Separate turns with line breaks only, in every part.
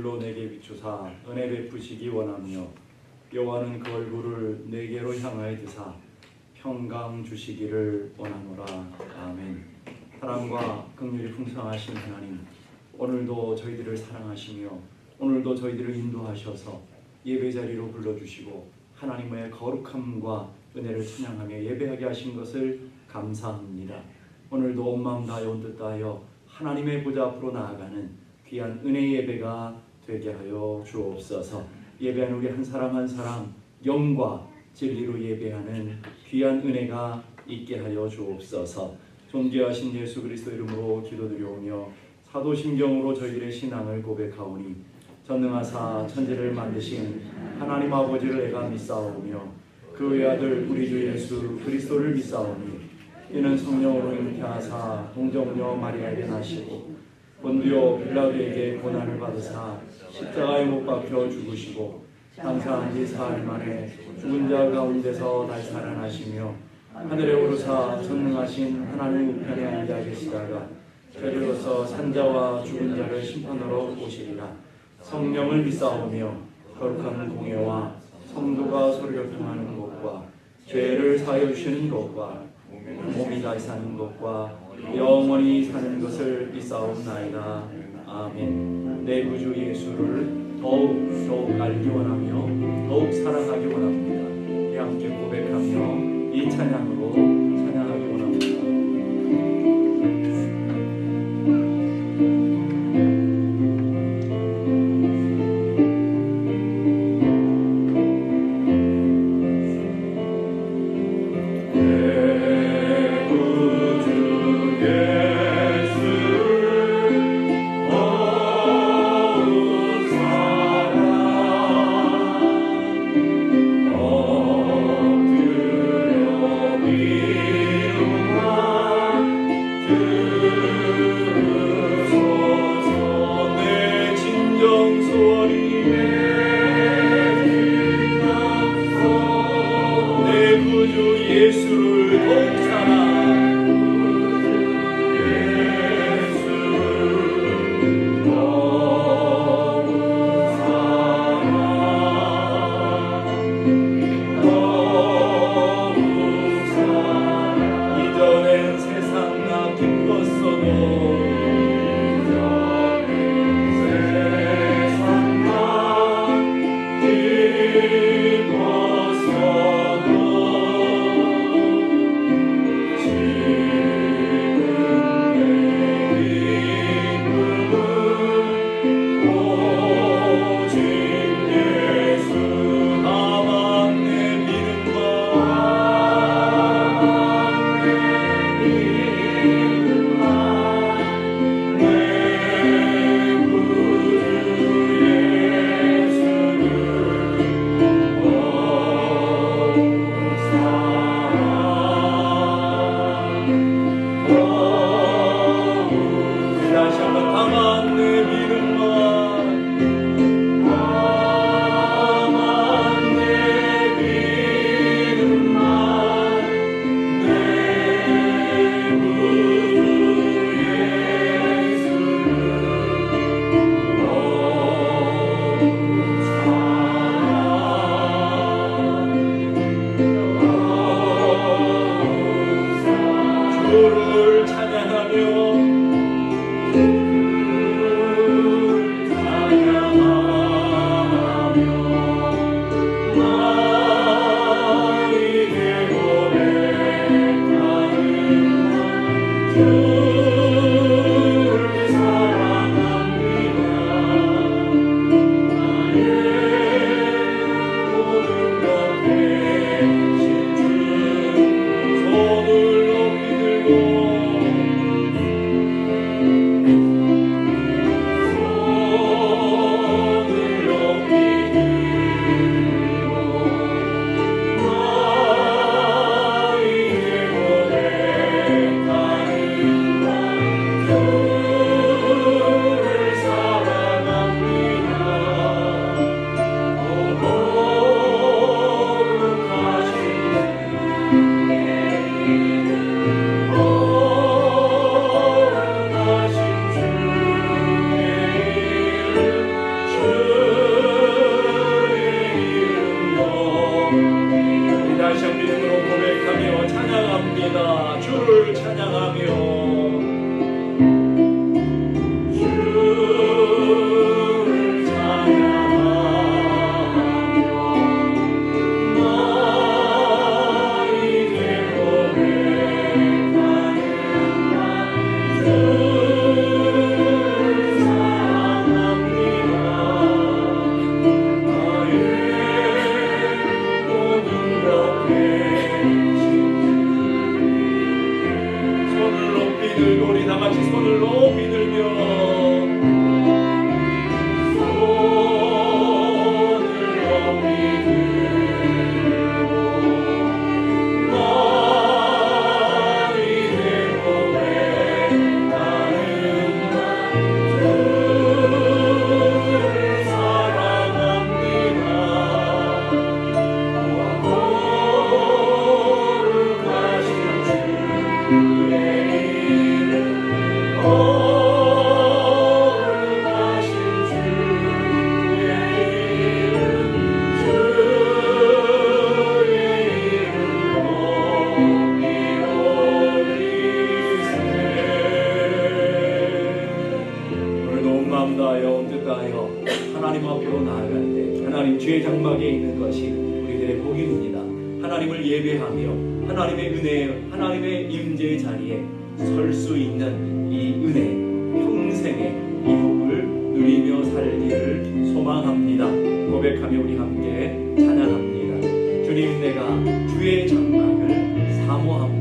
얼굴로 내게 비추사 은혜 베푸시기 원하며 여호와는 그 얼굴을 내게로 향하여 드사 평강 주시기를 원하노라. 아멘. 사랑과 긍휼이 풍성하신 하나님, 오늘도 저희들을 사랑하시며 오늘도 저희들을 인도하셔서 예배자리로 불러주시고 하나님의 거룩함과 은혜를 찬양하며 예배하게 하신 것을 감사합니다. 오늘도 온 마음 다하여 온 뜻 다하여 하나님의 보좌 앞으로 나아가는 귀한 은혜의 예배가 되게 하여 주옵소서. 예배하는 우리 한 사람 한 사람 영과 진리로 예배하는 귀한 은혜가 있게 하여 주옵소서. 존귀하신 예수 그리스도 이름으로 기도드리오며 사도신경으로 저희들의 신앙을 고백하오니 전능하사 천지를 만드신 하나님 아버지를 내가 믿사오며 그 외아들 우리 주 예수 그리스도를 믿사오니 이는 성령으로 잉태하사 동정녀 마리아에게 나시고 본디오 빌라도에게 고난을 받으사 십자가에 못 박혀 죽으시고 장사한 지 사흘 만에 죽은 자 가운데서 다시 살아나시며 하늘에 오르사 전능하신 하나님 우편에 앉아 계시다가 저리로서 산자와 죽은 자를 심판하러 오시리라. 성령을 믿사오며 거룩한 공예와 성도가 서로 교통하는 것과 죄를 사하여 주시는 것과 몸이 다시 사는 것과 영원히 사는 것을 믿사옵나이다. 아멘. 내 구주 예수를 더욱 알기 원하며 더욱 사랑하기 원합니다. 우리 함께 고백하며 이 찬양으로 찬양하기 원합니다.
엎드려
위하여 하나님 앞으로 나아갈 때 하나님 주의 장막에 있는 것이 우리들의 복입니다. 하나님을 예배하며 하나님의 은혜, 하나님의 임재의 자리에 설 수 있는 이 은혜, 평생의 이 복을 누리며 살기를 소망합니다. 고백하며 우리 함께 찬양합니다. 주님, 내가 주의 장막을 사모합니다.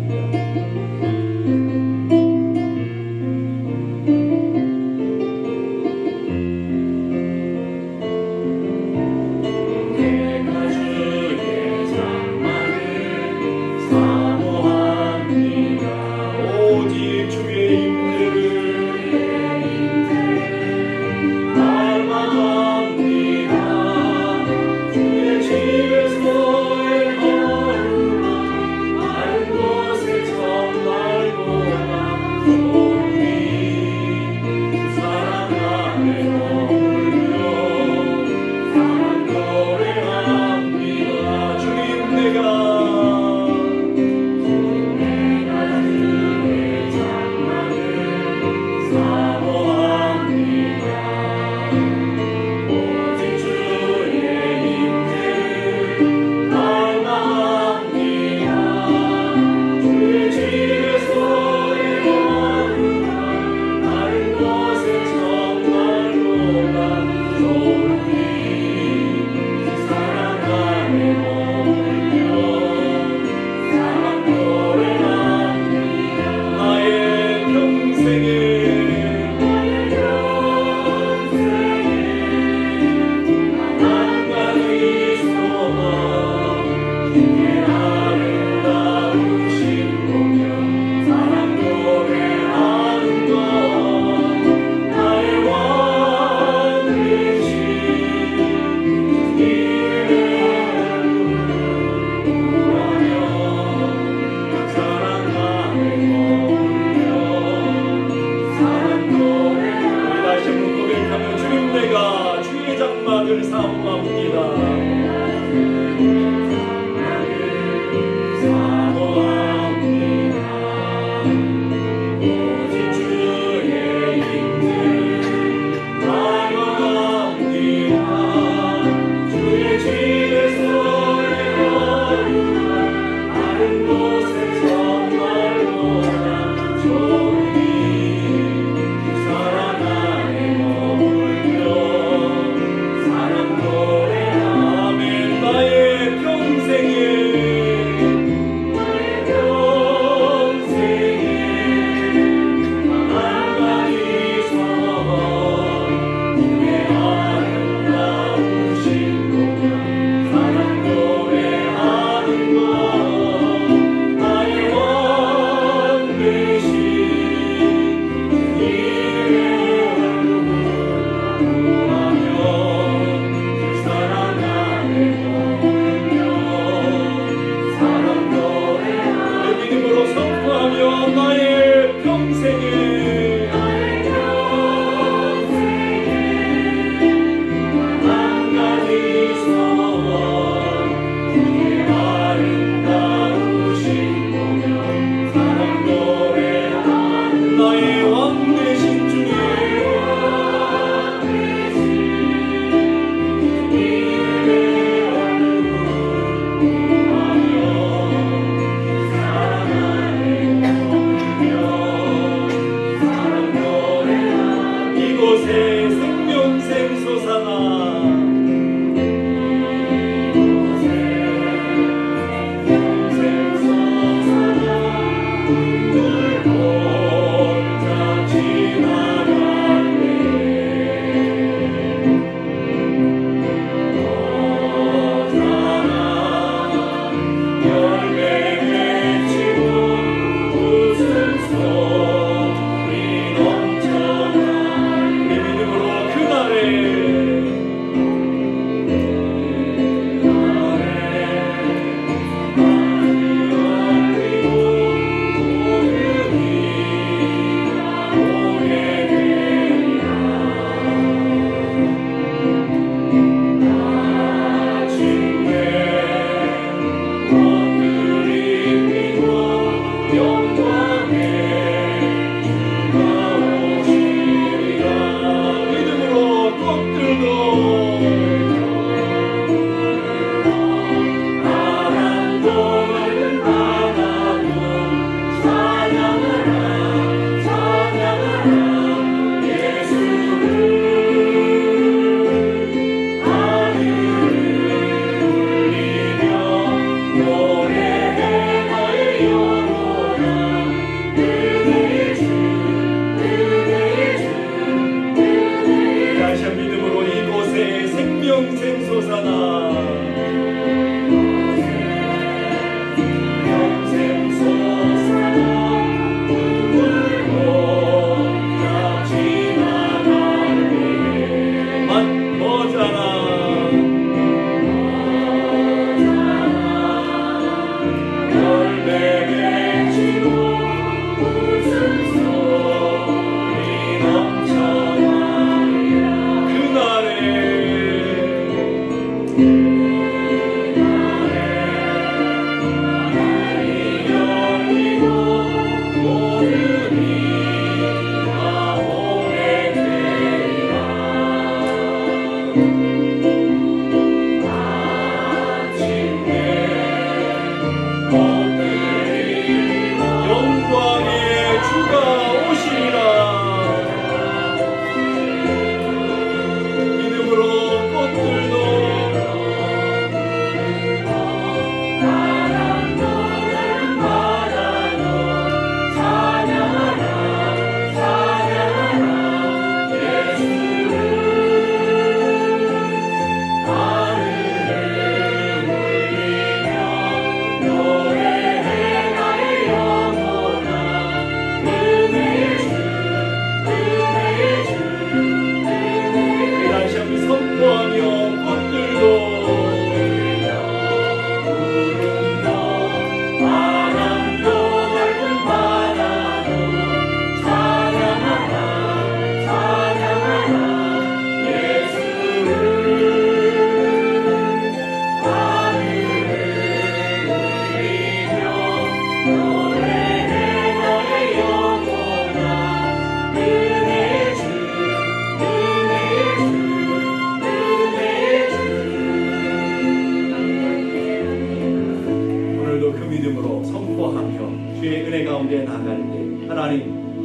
사랑 노래합니다.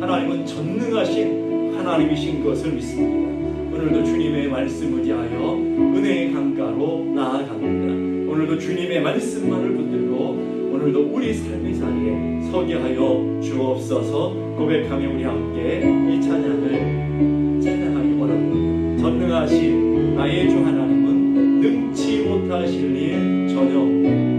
하나님은 전능하신 하나님이신 것을 믿습니다. 오늘도 주님의 말씀 의지하여 은혜의 강가로 나아갑니다. 오늘도 주님의 말씀만을 붙들고 오늘도 우리 삶의 자리에 서게 하여 주옵소서. 고백하며 우리 함께 이 찬양을 찬양하기 원합니다. 전능하신 나의 주 하나님은 능치 못하실 일 전혀 없습니다.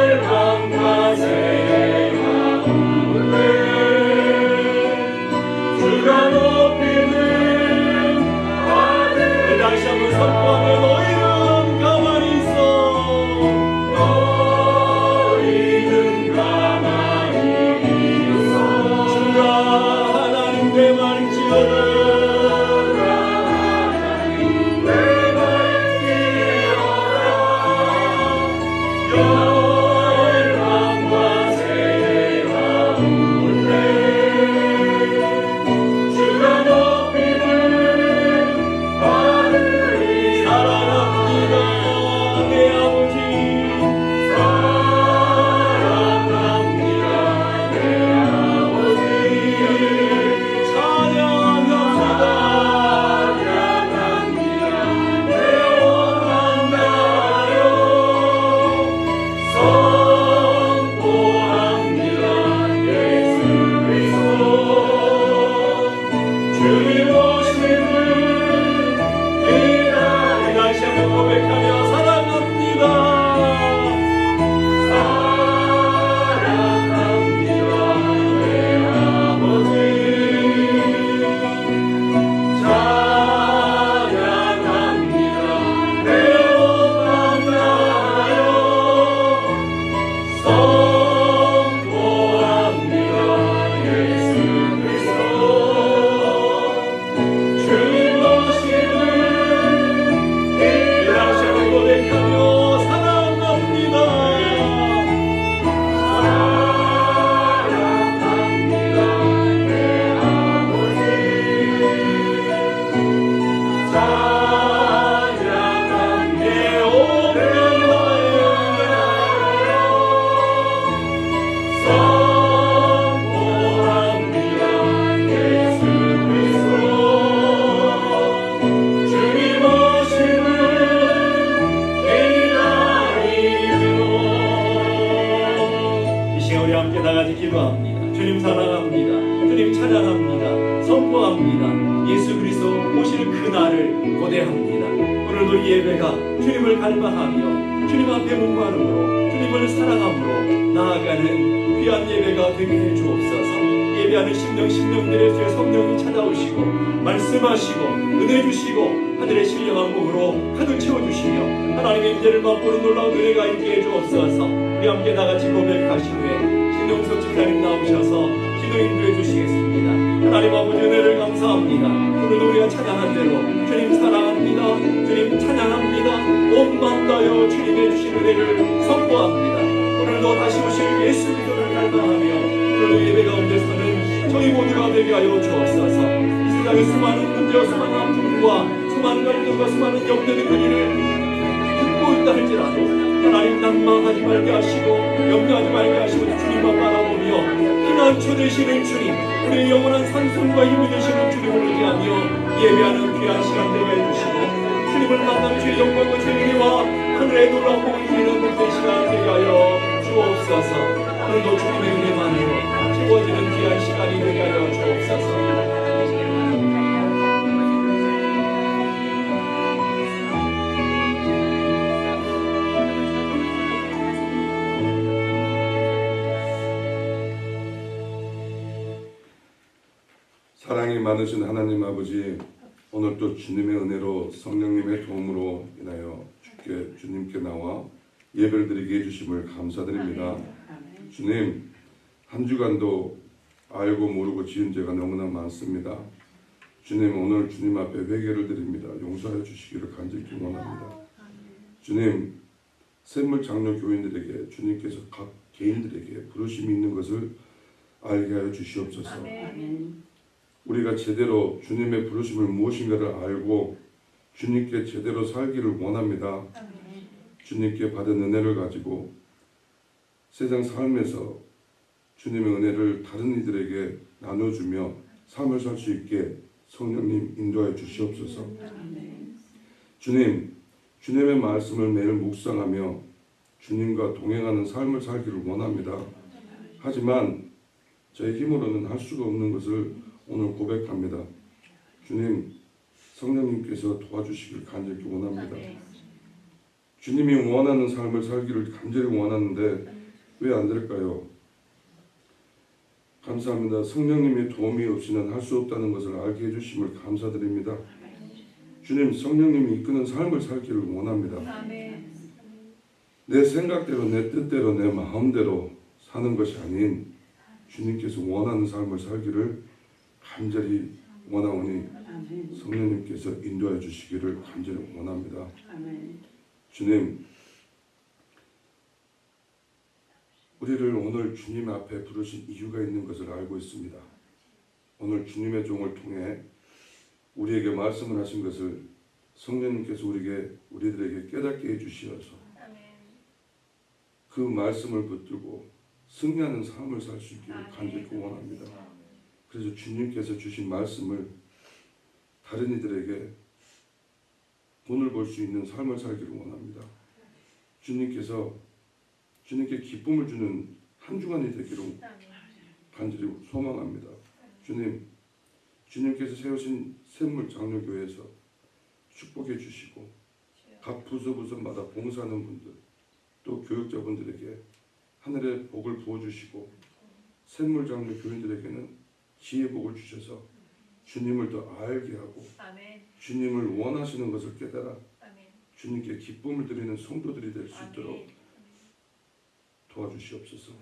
열방과 세계 가운데 주가 높이는 하늘 다시 한번 선포하며 너희는 가만히 있어 너희는 가만히 있어 주가 하나님 내 말지어다 열방과 세계 가운데 주가 높이는 하늘이 사랑합니다 내 아버지 사랑합니다 내 아버지 찬양합니다 내 원한나요 선포합니다 예수 그리스도 주님 오시는 이날 다시 한번 고백하며 사랑합니다 사랑합니다 내 아버지 찬양합니다 내 원한나요 선포합니다 예수 그리스도 주님 오시는 이 다시 한번 고백하며 사랑합니다 사랑합니다 내 아버지 찬양합니다 내 오병나요 선포합니다 예수 그리스도 주님 오시는 기다리노 이 시간 우리 함께 다같이 기도합니다 주님 사랑합니다 주님 찬양합니다 선포합니다 예수 그리스도 오실 그날을 고대합니다 오늘도 이 예배가 주님을 갈망하며 주님 앞에 문관으로 주님을 사랑함으로 나아가는 귀한 예배가 되게 해주옵소서 예배하는 심령들의 주의 성령이 찾아오시고 말씀하시고 은혜 주시고 하늘의 신령한 복으로 가득 채워주시며 하나님의 인재를 맛보는 놀라운 은혜가 있게 해주옵소서 우리 함께 다같이 고백하신 후에 신명석 집사님 나오셔서 기도 인도해 주시겠습니다 하나님 아버지 은혜를 감사합니다 오늘도 우리가 찬양한 대로 주님 사랑합니다 주님 찬양합니다 온 마음 다여 주님의 주신 은혜를 선포합니다 오늘도 다시 오실 예수 그리스도를 갈망하며 오늘도 예배 가운데서는 저희 모두가 되게 하여 주옵소서 이 세상의 수많은 문제와 수많은 아픔과 수많은 갈등과 수많은 염려의 그리를 듣고 있다 할지라도 하나님 낭망하지 말게 하시고 염려하지 말게 하시고 주님만 바라보며 피난처 되시는 주님 우리의 영원한 산성과 힘이 되시는 주님을 의지하며 예배하는 귀한 시간 되게 해주시고 주님을 만나는 주의 영광과 주의 은혜와 하늘의 놀라운 복을 누리는 복된 시간 되게 하여 주옵소서 오늘도 주님의 은혜만으로 채워지는 귀한 시간이 되게 하여 주옵소서
사랑이 많으신 하나님 아버지 오늘 또 주님의 은혜로 성령님의 도움으로 인하여 주님께 나와 예배를 드리게 해주심을 감사드립니다. 주님 한 주간도 알고 모르고 지은 죄가 너무나 많습니다. 주님 오늘 주님 앞에 회개를 드립니다. 용서해 주시기를 간절히 원합니다. 주님 샘물 장로 교인들에게 주님께서 각 개인들에게 부르심이 있는 것을 알게 하여 주시옵소서. 우리가 제대로 주님의 부르심을 무엇인가를 알고 주님께 제대로 살기를 원합니다. 주님께 받은 은혜를 가지고 세상 삶에서 주님의 은혜를 다른 이들에게 나눠주며 삶을 살 수 있게 성령님 인도하여 주시옵소서. 주님, 주님의 말씀을 매일 묵상하며 주님과 동행하는 삶을 살기를 원합니다. 하지만 저의 힘으로는 할 수가 없는 것을 오늘 고백합니다. 주님, 성령님께서 도와주시길 간절히 원합니다. 주님이 원하는 삶을 살기를 간절히 원하는데 왜 안 될까요? 감사합니다. 성령님의 도움이 없이는 할 수 없다는 것을 알게 해주심을 감사드립니다. 주님, 성령님이 이끄는 삶을 살기를 원합니다.
아멘.
내 생각대로, 내 뜻대로, 내 마음대로 사는 것이 아닌 주님께서 원하는 삶을 살기를 간절히 원하오니
아멘.
성령님께서 인도해 주시기를 간절히 원합니다.
아멘.
주님, 우리를 오늘 주님 앞에 부르신 이유가 있는 것을 알고 있습니다. 오늘 주님의 종을 통해 우리에게 말씀을 하신 것을 성령님께서 우리들에게 깨닫게 해주시어서 그 말씀을 붙들고 승리하는 삶을 살 수 있기를 간절히 원합니다. 그래서 주님께서 주신 말씀을 다른 이들에게 본을 볼 수 있는 삶을 살기를 원합니다. 주님께 기쁨을 주는 한 주간이 되기를 간절히 소망합니다. 주님께서 세우신 샘물 장로교회에서 축복해 주시고 각 부서마다 봉사하는 분들 또 교육자분들에게 하늘의 복을 부어주시고 샘물 장로 교인들에게는 지혜 복을 주셔서 주님을 더 알게 하고 주님을 원하시는 것을 깨달아 주님께 기쁨을 드리는 성도들이 될 수 있도록 도와주시옵소서.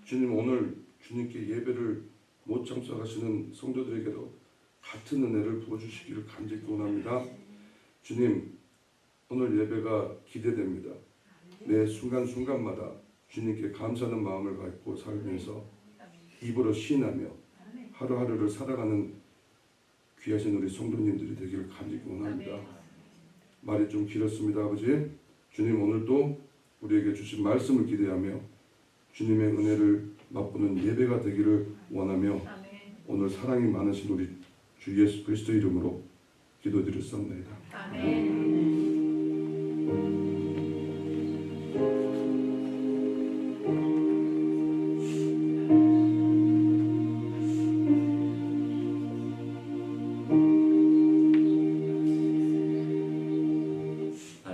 주님, 오늘 주님께 예배를 못 참석하시는 성도들에게도 같은 은혜를 부어주시기를 간절히 원합니다. 주님, 오늘 예배가 기대됩니다. 매 순간순간마다 주님께 감사하는 마음을 갖고 살면서 입으로 시인하며 하루하루를 살아가는 귀하신 우리 성도님들이 되기를 간절히 원합니다. 말이 좀 길었습니다. 아버지, 주님, 오늘도 우리에게 주신 말씀을 기대하며 주님의 은혜를 맛보는 예배가 되기를 원하며 오늘 사랑이 많으신 우리 주 예수 그리스도 이름으로 기도드렸습니다.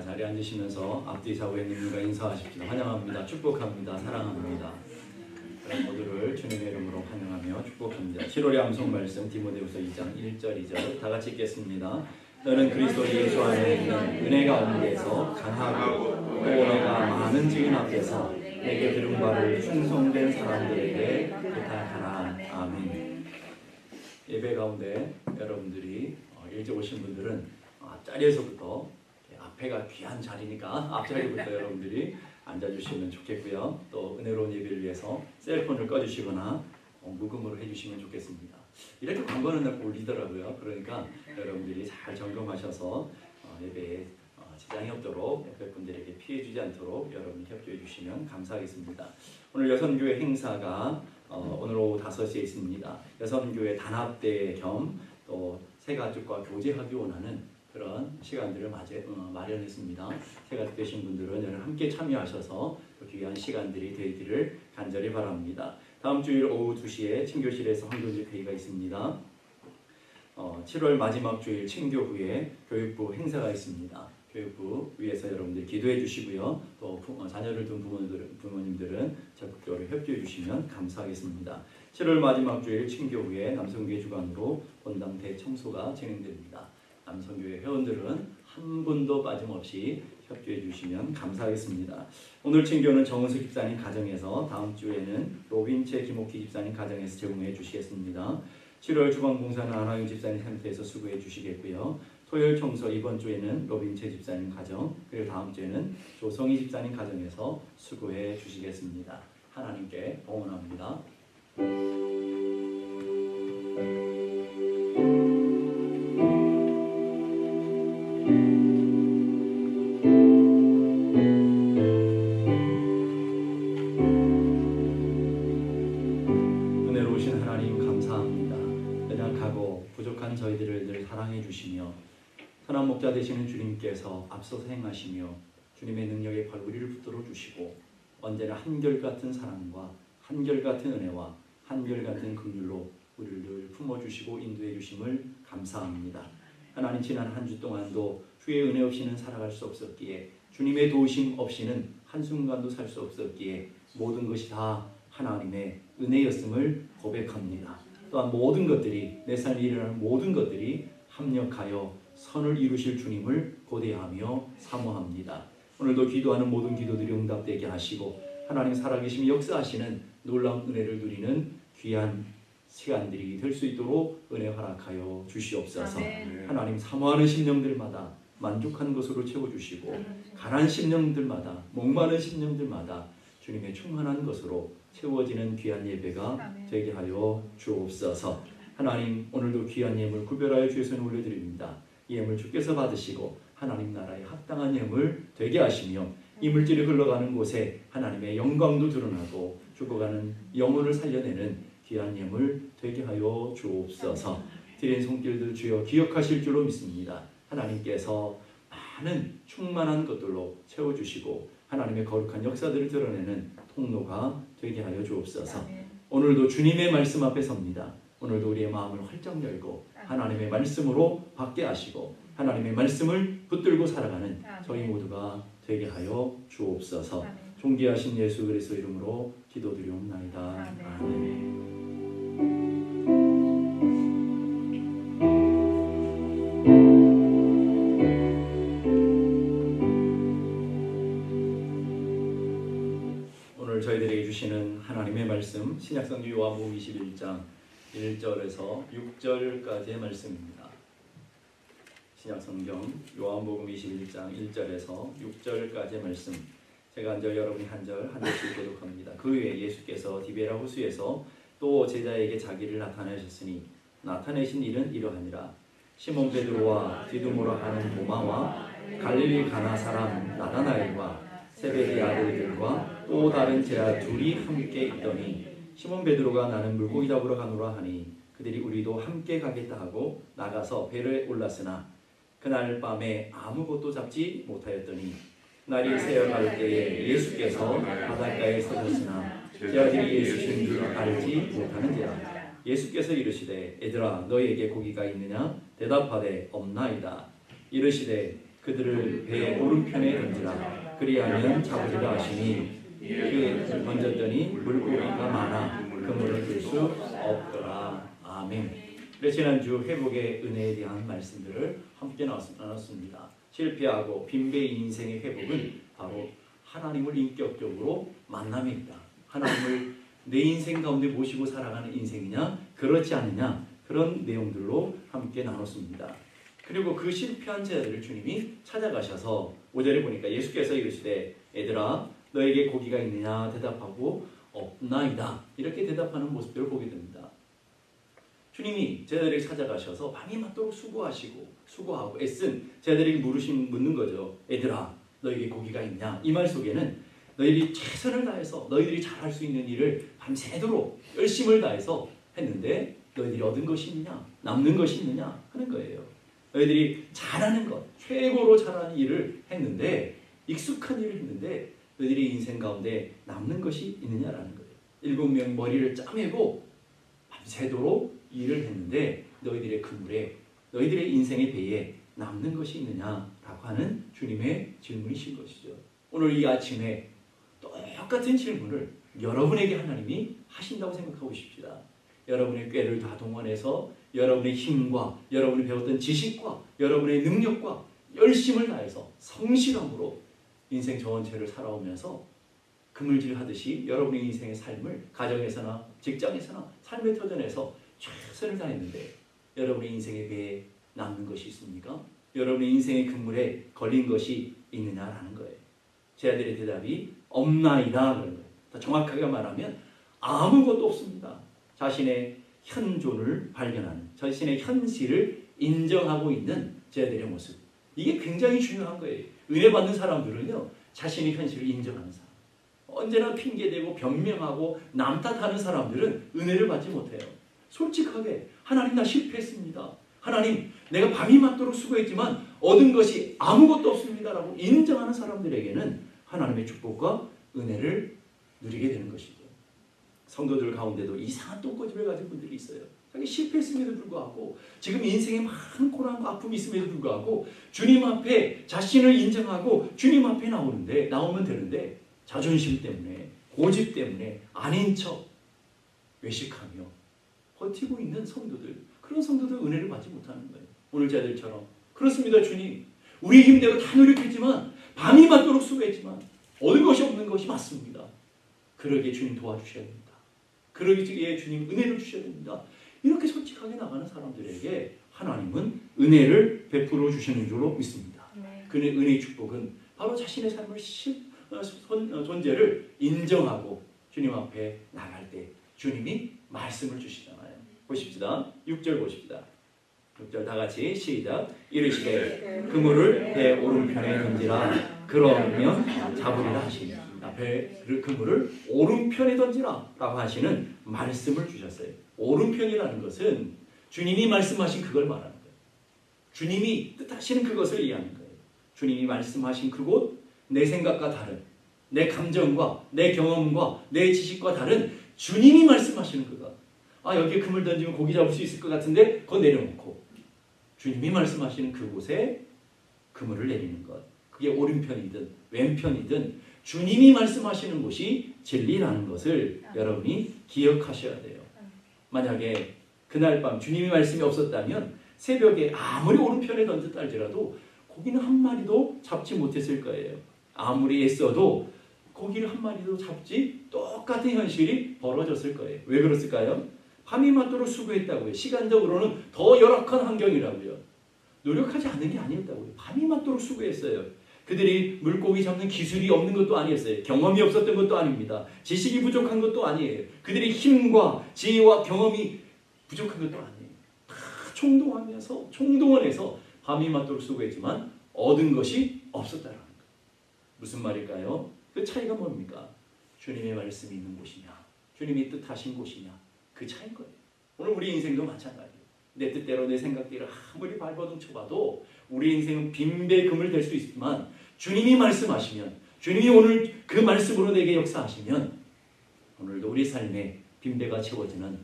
자리에 앉으시면서 앞뒤 좌우에 있는 분과 인사하십시오. 환영합니다. 축복합니다. 사랑합니다. 그런 모두를 주님의 이름으로 환영하며 축복합니다. 7월의 암송 말씀 디모데후서 2장 1절 2절 다 같이 읽겠습니다. 너는 그리스도 예수 안에 있는 은혜 가운데서 강하고 또 내가 많은 증인 앞에서 내게 들은 바를 충성된 사람들에게 부탁하라. 아멘. 예배 가운데 여러분들이 일찍 오신 분들은 앞자리에서부터 앞에가 귀한 자리니까 앞자리부터 여러분들이 앉아주시면 좋겠고요. 또 은혜로운 예배를 위해서 셀폰을 꺼주시거나 무금으로 해주시면 좋겠습니다. 이렇게 광고는 날 올리더라고요. 그러니까 여러분들이 잘 점검하셔서 예배에 지장이 없도록 옆에 분들에게 피해주지 않도록 여러분이 협조해 주시면 감사하겠습니다. 오늘 여선교회 행사가 오늘 오후 5시에 있습니다. 여선교회 단합대 겸 또 새가족과 교제하기 원하는 그런 시간들을 마련했습니다. 새가족 되신 분들은 여러분 함께 참여하셔서 귀한 시간들이 되기를 간절히 바랍니다. 다음 주일 오후 2시에 친교실에서 황금집 회의가 있습니다. 7월 마지막 주일 친교 후에 교육부 행사가 있습니다. 교육부 위해서 여러분들 기도해 주시고요. 또 자녀를 둔 부모님들은 적극적으로 협조해 주시면 감사하겠습니다. 7월 마지막 주일 친교 후에 남성교회 주관으로 본당 대청소가 진행됩니다. 남성교회 회원들은 한 분도 빠짐없이 협조해 주시면 감사하겠습니다. 오늘 친교는 정은숙 집사님 가정에서 다음 주에는 로빈채 김옥희 집사님 가정에서 제공해 주시겠습니다. 7월 주방봉사는 안화영 집사님 센터에서 수고해 주시겠고요. 토요일 청소 이번 주에는 로빈채 집사님 가정, 그리고 다음 주에는 조성희 집사님 가정에서 수고해 주시겠습니다. 하나님께 봉헌합니다. 은혜로우신 하나님 감사합니다. 연약하고 부족한 저희들을 늘 사랑해 주시며 선한 목자 되시는 주님께서 앞서서 행하시며 주님의 능력에 발구리를 붙들어 주시고 언제나 한결같은 사랑과 한결같은 은혜와 한결같은 긍휼로 우리를 늘 품어주시고 인도해 주심을 감사합니다. 하나님, 지난 한 주 동안도 주의 은혜 없이는 살아갈 수 없었기에 주님의 도우심 없이는 한순간도 살 수 없었기에 모든 것이 다 하나님의 은혜였음을 고백합니다. 또한 모든 것들이 내 삶에 일어나는 모든 것들이 합력하여 선을 이루실 주님을 고대하며 사모합니다. 오늘도 기도하는 모든 기도들이 응답되게 하시고 하나님 살아계심이 역사하시는 놀라운 은혜를 누리는 귀한 시간들이 될 수 있도록 은혜 허락하여 주시옵소서.
아멘.
하나님 사모하는 심령들마다 만족하는 것으로 채워주시고 가난한 심령들마다 목마른 심령들마다 주님의 충만한 것으로 채워지는 귀한 예배가
아멘.
되게 하여 주옵소서. 하나님 오늘도 귀한 예물 구별하여 주의 손에 올려드립니다. 이 예물 주께서 받으시고 하나님 나라에 합당한 예물 되게 하시며 이 물질이 흘러가는 곳에 하나님의 영광도 드러나고 죽어가는 영혼을 살려내는 귀한 예물 되게 하여 주옵소서. 드린 손길들 주여 기억하실 줄로 믿습니다. 하나님께서 많은 충만한 것들로 채워주시고 하나님의 거룩한 역사들을 드러내는 통로가 되게 하여 주옵소서.
아멘.
오늘도 주님의 말씀 앞에 섭니다. 오늘도 우리의 마음을 활짝 열고 하나님의 말씀으로 받게 하시고 하나님의 말씀을 붙들고 살아가는 저희 모두가 되게 하여 주옵소서.
아멘.
존귀하신 예수 그리스도 이름으로 기도드리옵나이다.
아멘.
아멘. 오늘 저희들에게 주시는 하나님의 말씀 신약성경 요한복음 21장 1절에서 6절까지의 말씀입니다. 신약성경 요한복음 21장 1절에서 6절까지의 말씀 제가 한 절 여러분이 한 절씩 교독합니다. 그 후에 예수께서 디베라 호수에서 또 제자에게 자기를 나타내셨으니 나타내신 일은 이러하니라. 시몬 베드로와 디두모라 하는 도마와 갈릴리 가나 사람 나다나엘과 세베대 아들들과 또 다른 제자 둘이 함께 있더니 시몬 베드로가 나는 물고기 잡으러 가노라 하니 그들이 우리도 함께 가겠다 하고 나가서 배를 올랐으나 그날 밤에 아무것도 잡지 못하였더니 날이 새어갈 때에 예수께서 바닷가에 서셨으나 제자들이 예수신 줄 알지 못하는지라. 예수께서 이르시되 애들아 너희에게 고기가 있느냐 대답하되 없나이다. 이르시되 그들을 배 오른편에 던지라. 그리하면 잡으리라 하시니 그 던졌더니 물고기가 많아 그물을 들 수 없더라. 아멘. 그래서 지난주 회복의 은혜에 대한 말씀들을 함께 나눴습니다. 실패하고 빈배의 인생의 회복은 바로 하나님을 인격적으로 만남입니다. 하나님을 내 인생 가운데 모시고 살아가는 인생이냐 그렇지 않느냐 그런 내용들로 함께 나눴습니다. 그리고 그 실패한 제자들을 주님이 찾아가셔서 5절에 보니까 예수께서 이르시되 애들아 너에게 고기가 있느냐 대답하고 없나이다 이렇게 대답하는 모습들을 보게 됩니다. 주님이 제자들에게 찾아가셔서 밤이 맞도록 수고하고 애쓴 제자들에게 묻는 거죠. 애들아 너에게 고기가 있냐. 이 말 속에는 너희들이 최선을 다해서 너희들이 잘할 수 있는 일을 밤새도록 열심을 다해서 했는데 너희들이 얻은 것이 있느냐 남는 것이 있느냐 하는 거예요. 너희들이 잘하는 것 최고로 잘하는 일을 했는데 익숙한 일을 했는데 너희들이 인생 가운데 남는 것이 있느냐라는 거예요. 7명이 머리를 짜매고 밤새도록 일을 했는데 너희들의 그물에 너희들의 인생의 배에 남는 것이 있느냐라고 하는 주님의 질문이신 것이죠. 오늘 이 아침에 똑같은 질문을 여러분에게 하나님이 하신다고 생각하고 싶습니다. 여러분의 꾀를 다 동원해서 여러분의 힘과 여러분이 배웠던 지식과 여러분의 능력과 열심을 다해서 성실함으로 인생 전체를 살아오면서 그물질 하듯이 여러분의 인생의 삶을 가정에서나 직장에서나 삶의 터전에서 최선을 다했는데 여러분의 인생의 배에 남는 것이 있습니까? 여러분의 인생의 그물에 걸린 것이 있느냐라는 거예요. 제자들의 대답이 없나이다 그런 거예요. 더 정확하게 말하면 아무것도 없습니다. 자신의 현존을 발견하는 자신의 현실을 인정하고 있는 제자들의 모습. 이게 굉장히 중요한 거예요. 은혜 받는 사람들은요. 자신의 현실을 인정하는 사람. 언제나 핑계대고 변명하고 남 탓하는 사람들은 은혜를 받지 못해요. 솔직하게 하나님 나 실패했습니다. 하나님 내가 밤이 맞도록 수고했지만 얻은 것이 아무것도 없습니다라고 인정하는 사람들에게는 하나님의 축복과 은혜를 누리게 되는 것이죠. 성도들 가운데도 이상한 똥꼬집을 가진 분들이 있어요. 자기 실패했음에도 불구하고 지금 인생에 많은 고난과 아픔이 있음에도 불구하고 주님 앞에 자신을 인정하고 주님 앞에 나오면 되는데 자존심 때문에 고집 때문에 아닌 척 외식하며 버티고 있는 성도들, 그런 성도들 은혜를 받지 못하는 거예요. 오늘 자들처럼. 그렇습니다. 주님, 우리 힘대로 다 노력했지만 밤이 맞도록 수고했지만 얻은 것이 없는 것이 맞습니다. 그러기에 주님 도와주셔야 됩니다. 그러기에 주님 은혜를 주셔야 됩니다. 이렇게 솔직하게 나가는 사람들에게 하나님은 은혜를 베풀어 주시는 줄로 믿습니다. 그 은혜의 축복은 바로 자신의 삶을 존재를 인정하고 주님 앞에 나갈 때 주님이 말씀을 주시잖아요. 보십시다. 6절 보십시다. 6절 다 같이 시작. 이르시되 그물을 배 오른편에 던지라 그러면 잡으리라 하시니 배 그물을 오른편에 던지라 라고 하시는 말씀을 주셨어요. 오른편이라는 것은 주님이 말씀하신 그걸 말하는 거예요. 주님이 뜻하시는 그것을 이해하는 거예요. 주님이 말씀하신 그곳, 내 생각과 다른, 내 감정과 내 경험과 내 지식과 다른 주님이 말씀하시는 그것. 여기에 그물 던지면 고기 잡을 수 있을 것 같은데 그거 내려놓고 주님이 말씀하시는 그곳에 그물을 내리는 것. 그게 오른편이든 왼편이든 주님이 말씀하시는 곳이 진리라는 것을 여러분이 기억하셔야 돼요. 만약에 그날 밤 주님이 말씀이 없었다면 새벽에 아무리 오른편에 던졌다 할지라도 고기는 한 마리도 잡지 못했을 거예요. 아무리 애써도 고기를 한 마리도 잡지 똑같은 현실이 벌어졌을 거예요. 왜 그랬을까요? 밤이 맞도록 수고했다고요. 시간적으로는 더 열악한 환경이라고요. 노력하지 않은 게 아니었다고요. 밤이 맞도록 수고했어요. 그들이 물고기 잡는 기술이 없는 것도 아니었어요. 경험이 없었던 것도 아닙니다. 지식이 부족한 것도 아니에요. 그들의 힘과 지혜와 경험이 부족한 것도 아니에요. 다 총동원해서 밤이 맞도록 수고했지만 얻은 것이 없었다라는 거예요. 무슨 말일까요? 그 차이가 뭡니까? 주님의 말씀이 있는 곳이냐, 주님이 뜻하신 곳이냐, 그 차이인 거예요. 오늘 우리 인생도 마찬가지예요. 내 뜻대로 내 생각대로 아무리 발버둥 쳐봐도 우리 인생은 빈배 그물 될 수 있지만 주님이 말씀하시면, 주님이 오늘 그 말씀으로 내게 역사하시면 오늘도 우리 삶에 빈배가 채워지는,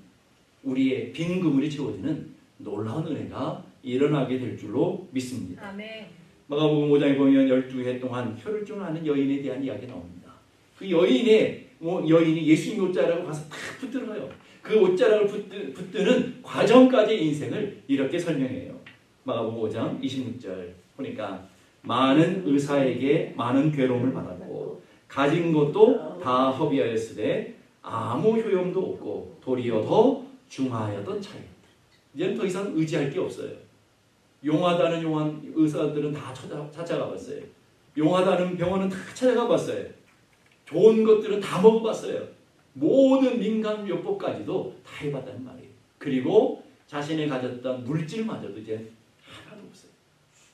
우리의 빈 그물이 채워지는 놀라운 은혜가 일어나게 될 줄로 믿습니다.
아멘.
마가복음 5장에 보면 12해 동안 혀를 좀 아는 여인에 대한 이야기가 나옵니다. 그 여인이 예수님 옷자락을 가서 탁 붙들어요. 그 옷자락을 붙드는 과정까지의 인생을 이렇게 설명해요. 마가복음 5장 26절 보니까 많은 의사에게 많은 괴로움을 받았고 가진 것도 다 허비하였으되 아무 효용도 없고 도리어 더 중하였던 차이. 이제는 더 이상 의지할 게 없어요. 용하다는 의사들은 다 찾아가 봤어요. 용하다는 병원은 다 찾아가 봤어요. 좋은 것들은 다 먹어봤어요. 모든 민간요법까지도 다 해봤다는 말이에요. 그리고 자신이 가졌던 물질마저도 이제 하나도 없어요.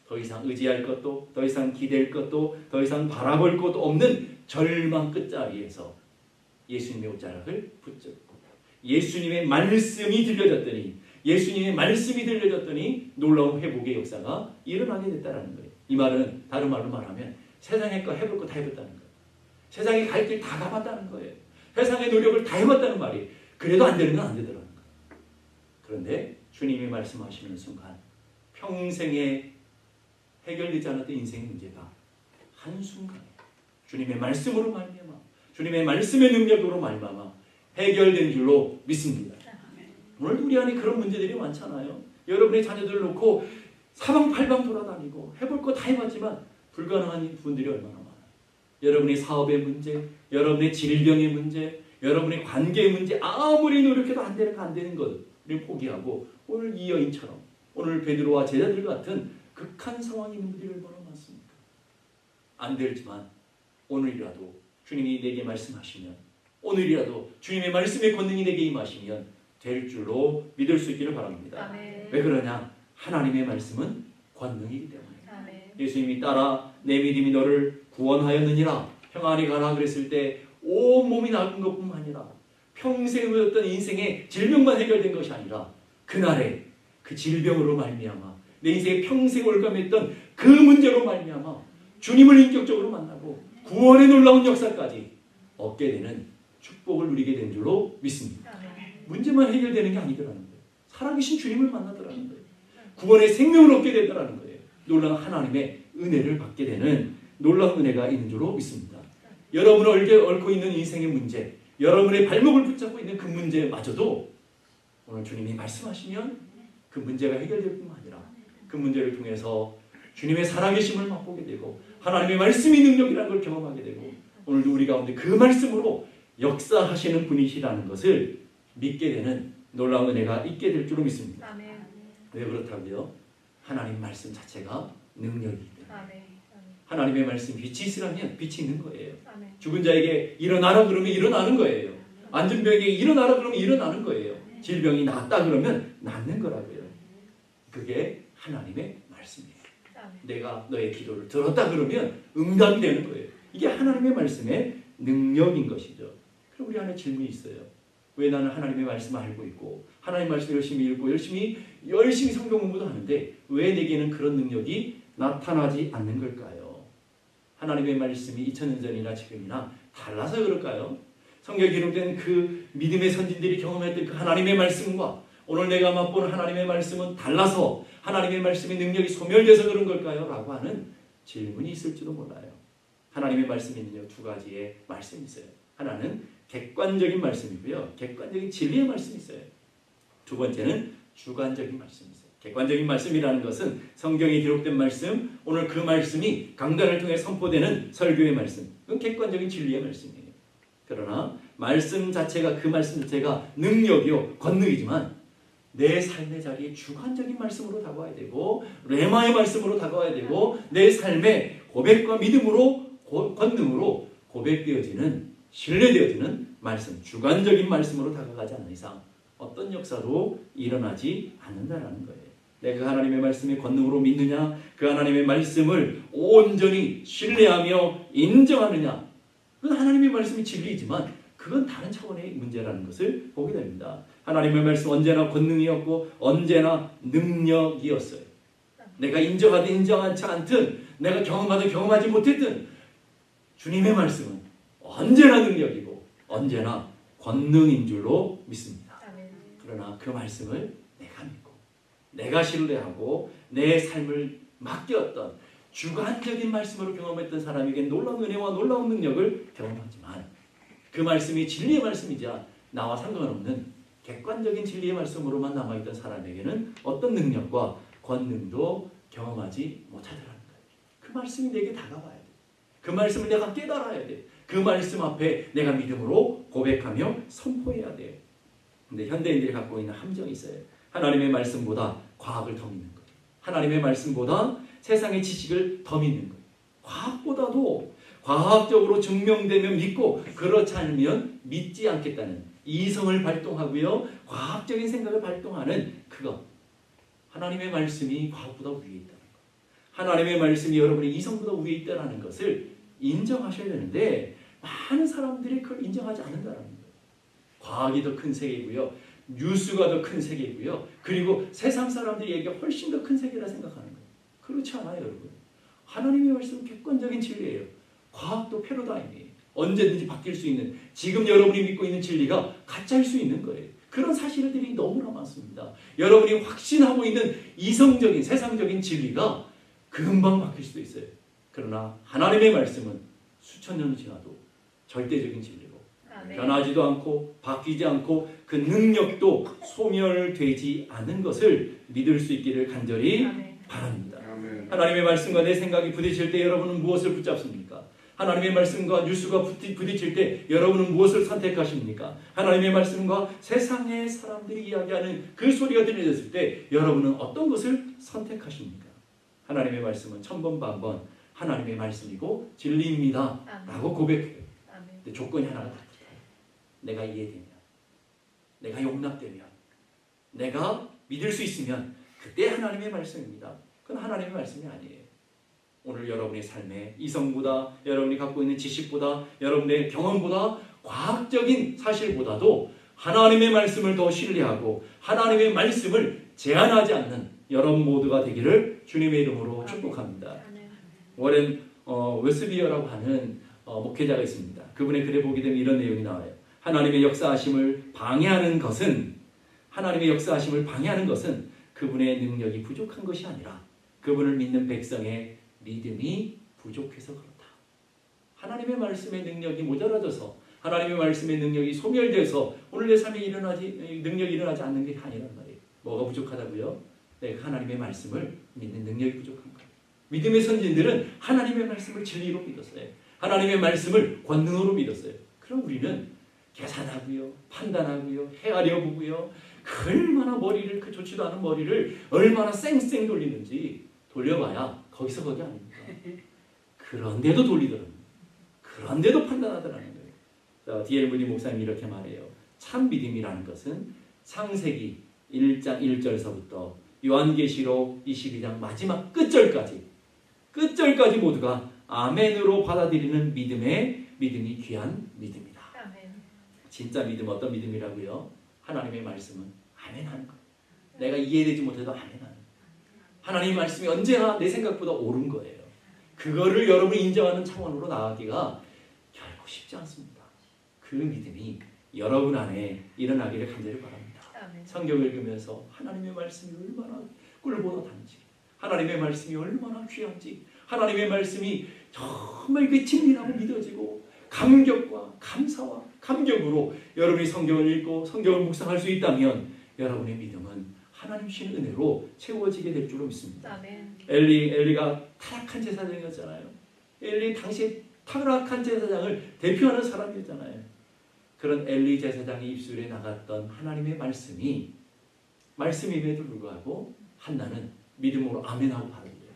더 이상 의지할 것도, 더 이상 기댈 것도, 더 이상 바라볼 것도 없는 절망 끝자리에서 예수님의 옷자락을 붙잡고 예수님의 말씀이 들려졌더니 놀라운 회복의 역사가 일어나게 됐다는 거예요. 이 말은 다른 말로 말하면 세상에 거 해볼 거 다 해봤다는 거예요. 세상에 갈 길 다 가봤다는 거예요. 세상의 노력을 다 해봤다는 말이 그래도 안 되는 건 안 되더라는 거예요. 그런데 주님이 말씀하시는 순간 평생에 해결되지 않았던 인생의 문제가 한순간에 주님의 말씀으로 말미암아 주님의 말씀의 능력으로 말미암아 해결된 줄로 믿습니다. 오늘도 우리 안에 그런 문제들이 많잖아요. 여러분의 자녀들을 놓고 사방팔방 돌아다니고 해볼 거 다 해봤지만 불가능한 분들이 얼마나 많아요. 여러분의 사업의 문제, 여러분의 질병의 문제, 여러분의 관계의 문제, 아무리 노력해도 안 되는 것을 포기하고 오늘 이 여인처럼 오늘 베드로와 제자들 같은 극한 상황이 있는 분들이 얼마나 많습니까? 안 되지만 오늘이라도 주님이 내게 말씀하시면, 오늘이라도 주님의 말씀의 권능이 내게 임하시면 될 줄로 믿을 수 있기를 바랍니다.
아멘.
왜 그러냐? 하나님의 말씀은 권능이기 때문에.
아멘.
예수님이 따라 내 믿음이 너를 구원하였느니라 평안히 가라 그랬을 때 온몸이 나은 것뿐만 아니라 평생 누렸던 인생의 질병만 해결된 것이 아니라 그날에 그 질병으로 말미암아 내 인생에 평생 올감했던 그 문제로 말미암아 주님을 인격적으로 만나고 구원의 놀라운 역사까지 얻게 되는 축복을 누리게 된 줄로 믿습니다. 문제만 해결되는 게 아니더라는 거예요. 살아계신 주님을 만나더라는 거예요. 구원의 생명을 얻게 된다는 거예요. 놀라운 하나님의 은혜를 받게 되는 놀라운 은혜가 있는 줄로 믿습니다. 여러분을 얽고 있는 인생의 문제, 여러분의 발목을 붙잡고 있는 그 문제마저도 오늘 주님이 말씀하시면 그 문제가 해결될 뿐만 아니라 그 문제를 통해서 주님의 살아계심을 맛보게 되고 하나님의 말씀이 능력이라는 걸 경험하게 되고 오늘도 우리 가운데 그 말씀으로 역사하시는 분이시라는 것을 믿게 되는 놀라운 은혜가 있게 될 줄로 믿습니다.
아멘.
왜 그렇다고요? 하나님 말씀 자체가 능력이기 때문에.
아멘.
하나님의 말씀 빛이 있으라면 빛이 있는 거예요.
아멘.
죽은 자에게 일어나라 그러면 일어나는 거예요. 앉은 병에게 일어나라 그러면 일어나는 거예요. 질병이 낫다 그러면 낫는 거라고요. 그게 하나님의 말씀이에요.
아멘.
내가 너의 기도를 들었다 그러면 응답이 되는 거예요. 이게 하나님의 말씀의 능력인 것이죠. 그럼 우리 안에 질문이 있어요. 왜 나는 하나님의 말씀을 알고 있고 하나님의 말씀을 열심히 읽고 열심히 성경 공부도 하는데 왜 내게는 그런 능력이 나타나지 않는 걸까요? 하나님의 말씀이 2000년 전이나 지금이나 달라서 그럴까요? 성경에 기록된 그 믿음의 선진들이 경험했던 그 하나님의 말씀과 오늘 내가 맛보는 하나님의 말씀은 달라서 하나님의 말씀의 능력이 소멸돼서 그런 걸까요? 라고 하는 질문이 있을지도 몰라요. 하나님의 말씀에는요, 두 가지의 말씀이 있어요. 하나는 객관적인 말씀이고요. 객관적인 진리의 말씀이 있어요. 두 번째는 주관적인 말씀이 있어요. 객관적인 말씀이라는 것은 성경에 기록된 말씀, 오늘 그 말씀이 강단을 통해 선포되는 설교의 말씀, 그건 객관적인 진리의 말씀이에요. 그러나 말씀 자체가 그 말씀 자체가 능력이요, 권능이지만 내 삶의 자리에 주관적인 말씀으로 다가와야 되고 레마의 말씀으로 다가와야 되고 내 삶의 고백과 믿음으로 권능으로 고백되어지는 신뢰되어지는 말씀, 주관적인 말씀으로 다가가지 않는 이상 어떤 역사도 일어나지 않는다는 거예요. 내가 하나님의 말씀의 권능으로 믿느냐, 그 하나님의 말씀을 온전히 신뢰하며 인정하느냐, 그건 하나님의 말씀이 진리이지만 그건 다른 차원의 문제라는 것을 보게 됩니다. 하나님의 말씀 언제나 권능이었고 언제나 능력이었어요. 내가 인정하든 인정하지 않든 내가 경험하든 경험하지 못했든 주님의 말씀은 언제나 능력이고 언제나 권능인 줄로 믿습니다. 그러나 그 말씀을 내가 믿고 내가 신뢰하고 내 삶을 맡겼던 주관적인 말씀으로 경험했던 사람에게 놀라운 은혜와 놀라운 능력을 경험하지만 그 말씀이 진리의 말씀이자 나와 상관없는 객관적인 진리의 말씀으로만 남아있던 사람에게는 어떤 능력과 권능도 경험하지 못하더라는 거예요. 그 말씀이 내게 다가와야 돼. 그 말씀을 내가 깨달아야 돼. 그 말씀 앞에 내가 믿음으로 고백하며 선포해야 돼. 근데 현대인들이 갖고 있는 함정이 있어요. 하나님의 말씀보다 과학을 더 믿는 거예요. 하나님의 말씀보다 세상의 지식을 더 믿는 거예요. 과학보다도 과학적으로 증명되면 믿고 그렇지 않으면 믿지 않겠다는 이성을 발동하고요. 과학적인 생각을 발동하는 그것. 하나님의 말씀이 과학보다 위에 있다는 것. 하나님의 말씀이 여러분의 이성보다 위에 있다는 것을 인정하셔야 되는데 많은 사람들이 그걸 인정하지 않는다는 거예요. 과학이 더 큰 세계이고요. 뉴스가 더 큰 세계이고요. 그리고 세상 사람들이 얘기가 훨씬 더 큰 세계라 생각하는 거예요. 그렇지 않아요, 여러분. 하나님의 말씀은 객관적인 진리예요. 과학도 패러다임이에요. 언제든지 바뀔 수 있는, 지금 여러분이 믿고 있는 진리가 가짜일 수 있는 거예요. 그런 사실들이 너무나 많습니다. 여러분이 확신하고 있는 이성적인, 세상적인 진리가 금방 바뀔 수도 있어요. 그러나 하나님의 말씀은 수천 년이 지나도 절대적인 진리고 변하지도 않고 바뀌지 않고 그 능력도 소멸되지 않은 것을 믿을 수 있기를 간절히 바랍니다. 하나님의 말씀과 내 생각이 부딪힐 때 여러분은 무엇을 붙잡습니까? 하나님의 말씀과 뉴스가 부딪힐 때 여러분은 무엇을 선택하십니까? 하나님의 말씀과 세상의 사람들이 이야기하는 그 소리가 들려졌을 때 여러분은 어떤 것을 선택하십니까? 하나님의 말씀은 천번 만번 하나님의 말씀이고 진리입니다 라고 고백해요. 근데 조건이 하나가 다 붙어요. 내가 이해되면, 내가 용납되면, 내가 믿을 수 있으면 그때 하나님의 말씀입니다. 그건 하나님의 말씀이 아니에요. 오늘 여러분의 삶에 이성보다, 여러분이 갖고 있는 지식보다, 여러분의 경험보다, 과학적인 사실보다도 하나님의 말씀을 더 신뢰하고 하나님의 말씀을 제한하지 않는 여러분 모두가 되기를 주님의 이름으로 축복합니다. 워렌 웨스비어라고 하는 목회자가 있습니다. 그분의 글에 보게 되면 이런 내용이 나와요. 하나님의 역사하심을 방해하는 것은 하나님의 역사하심을 방해하는 것은 그분의 능력이 부족한 것이 아니라 그분을 믿는 백성의 믿음이 부족해서 그렇다. 하나님의 말씀의 능력이 모자라져서 하나님의 말씀의 능력이 소멸돼서 오늘 내 삶에 능력이 일어나지 않는 게 아니란 말이에요. 뭐가 부족하다고요? 내가 하나님의 말씀을 믿는 능력이 부족한 거예요. 믿음의 선진들은 하나님의 말씀을 진리로 믿었어요. 하나님의 말씀을 권능으로 믿었어요. 그럼 우리는 계산하고요, 판단하고요, 헤아려 보고요, 얼마나 머리를 그 좋지도 않은 머리를 얼마나 쌩쌩 돌리는지 돌려봐야 거기서 거기 아닙니다. 그런데도 돌리더라고요. 그런데도 판단하더라는 거예요. D.L. 무디 목사님이 이렇게 말해요. 참 믿음이라는 것은 창세기 1장 1절서부터 요한계시록 22장 마지막 끝절까지 모두가 아멘으로 받아들이는 믿음이 귀한 믿음이다.
아멘.
진짜 믿음 어떤 믿음이라고요? 하나님의 말씀은 아멘하는 거예요. 내가 이해되지 못해도 아멘하는 거예요. 하나님의 말씀이 언제나 내 생각보다 옳은 거예요. 그거를 여러분이 인정하는 차원으로 나아가기가 결코 쉽지 않습니다. 그 믿음이 여러분 안에 일어나기를 간절히 바랍니다.
아멘.
성경을 읽으면서 하나님의 말씀이 얼마나 꿀보다 단지, 하나님의 말씀이 얼마나 귀한지, 하나님의 말씀이 정말 그 진리라고 믿어지고 감격과 감사와 감격으로 여러분이 성경을 읽고 성경을 묵상할 수 있다면 여러분의 믿음은 하나님 주신 은혜로 채워지게 될 줄로 믿습니다.
아멘.
엘리가 타락한 제사장이었잖아요. 엘리 당시 타락한 제사장을 대표하는 사람이었잖아요. 그런 엘리 제사장의 입술에 나갔던 하나님의 말씀임에도 불구하고 한나는 믿음으로 아멘하고 받아들여요.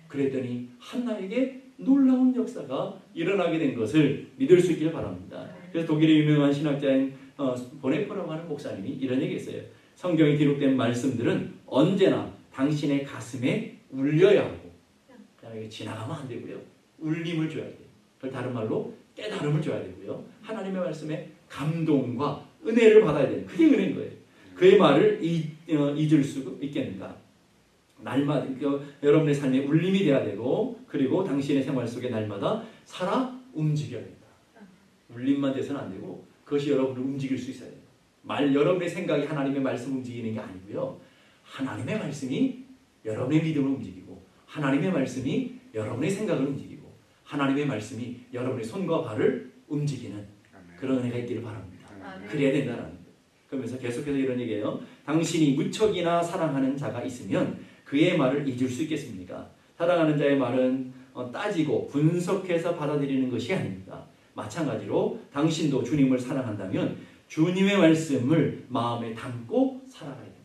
그랬더니 한나에게 놀라운 역사가 일어나게 된 것을 믿을 수 있길 바랍니다. 그래서 독일의 유명한 신학자인 보네퍼라고 하는 목사님이 이런 얘기했어요. 성경에 기록된 말씀들은 언제나 당신의 가슴에 울려야 하고 그냥 지나가면 안 되고요. 울림을 줘야 돼요. 그걸 다른 말로 깨달음을 줘야 되고요. 하나님의 말씀에 감동과 은혜를 받아야 돼요. 그게 은혜인 거예요. 그의 말을 잊을 수 있겠는가? 날마다 여러분의 삶에 울림이 돼야 되고 그리고 당신의 생활 속에 날마다 살아 움직여야 된다. 울림만 돼서는 안 되고 그것이 여러분을 움직일 수 있어야 돼요. 여러분의 생각이 하나님의 말씀 움직이는 게 아니고요. 하나님의 말씀이 여러분의 믿음을 움직이고 하나님의 말씀이 여러분의 생각을 움직이고 하나님의 말씀이 여러분의 손과 발을 움직이는 그런 은혜가 있기를 바랍니다. 그래야 된다는 거예요. 그러면서 계속해서 이런 얘기예요. 당신이 무척이나 사랑하는 자가 있으면 그의 말을 잊을 수 있겠습니까? 사랑하는 자의 말은 따지고 분석해서 받아들이는 것이 아닙니다. 마찬가지로 당신도 주님을 사랑한다면 주님의 말씀을 마음에 담고 살아가야 됩니다.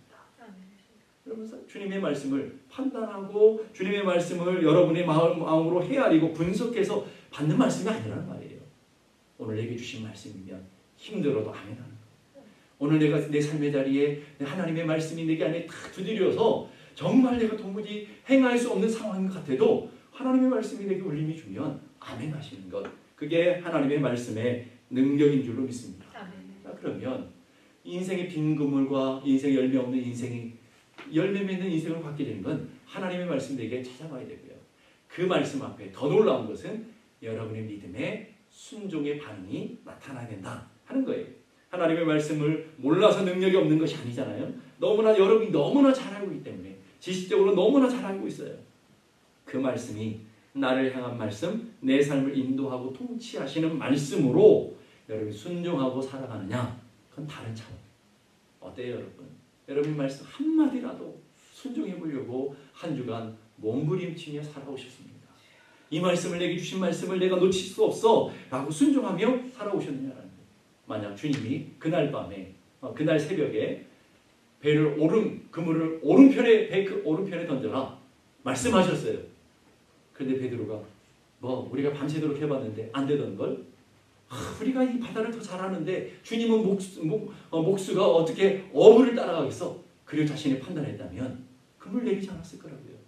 그러면서 주님의 말씀을 판단하고 주님의 말씀을 여러분의 마음으로 헤아리고 분석해서 받는 말씀이 아니라는 말이에요. 오늘 내게 주신 말씀이면 힘들어도 아멘하는 거예요. 오늘 내가 내 삶의 자리에 하나님의 말씀이 내게 안에 탁 두드려서 정말 내가 도무지 행할 수 없는 상황 같아도 하나님의 말씀이 내게 울림이 주면 아멘 하시는 것. 그게 하나님의 말씀의 능력인 줄로 믿습니다. 자, 그러면 인생의 빈 그물과 인생의 열매 없는 인생이 열매 맺는 인생을 갖게 되는 건 하나님의 말씀 내게 찾아와야 되고요. 그 말씀 앞에 더 놀라운 것은 여러분의 믿음의 순종의 반응이 나타나야 된다 하는 거예요. 하나님의 말씀을 몰라서 능력이 없는 것이 아니잖아요. 여러분이 너무나 잘 알고 있기 때문에 지식적으로 너무나 잘 알고 있어요. 그 말씀이 나를 향한 말씀, 내 삶을 인도하고 통치하시는 말씀으로 여러분이 순종하고 살아가느냐? 그건 다른 차원. 어때요, 여러분? 여러분의 말씀 한마디라도 순종해 보려고 한 주간 몸부림치며 살아오셨습니다. 이 말씀을 내게 주신 말씀을 내가 놓칠 수 없어 라고 순종하며 살아오셨느냐라는 거예요. 만약 주님이 그날 밤에 그날 새벽에 그물을 배 오른편에 던져라 말씀하셨어요. 그런데 베드로가 우리가 밤새도록 해봤는데 안 되던 걸 우리가 이 바다를 더 잘하는데 주님은 목수가 어떻게 어부를 따라가겠어? 그리고 자신이 판단했다면 그물을 내리지 않았을 거라고요.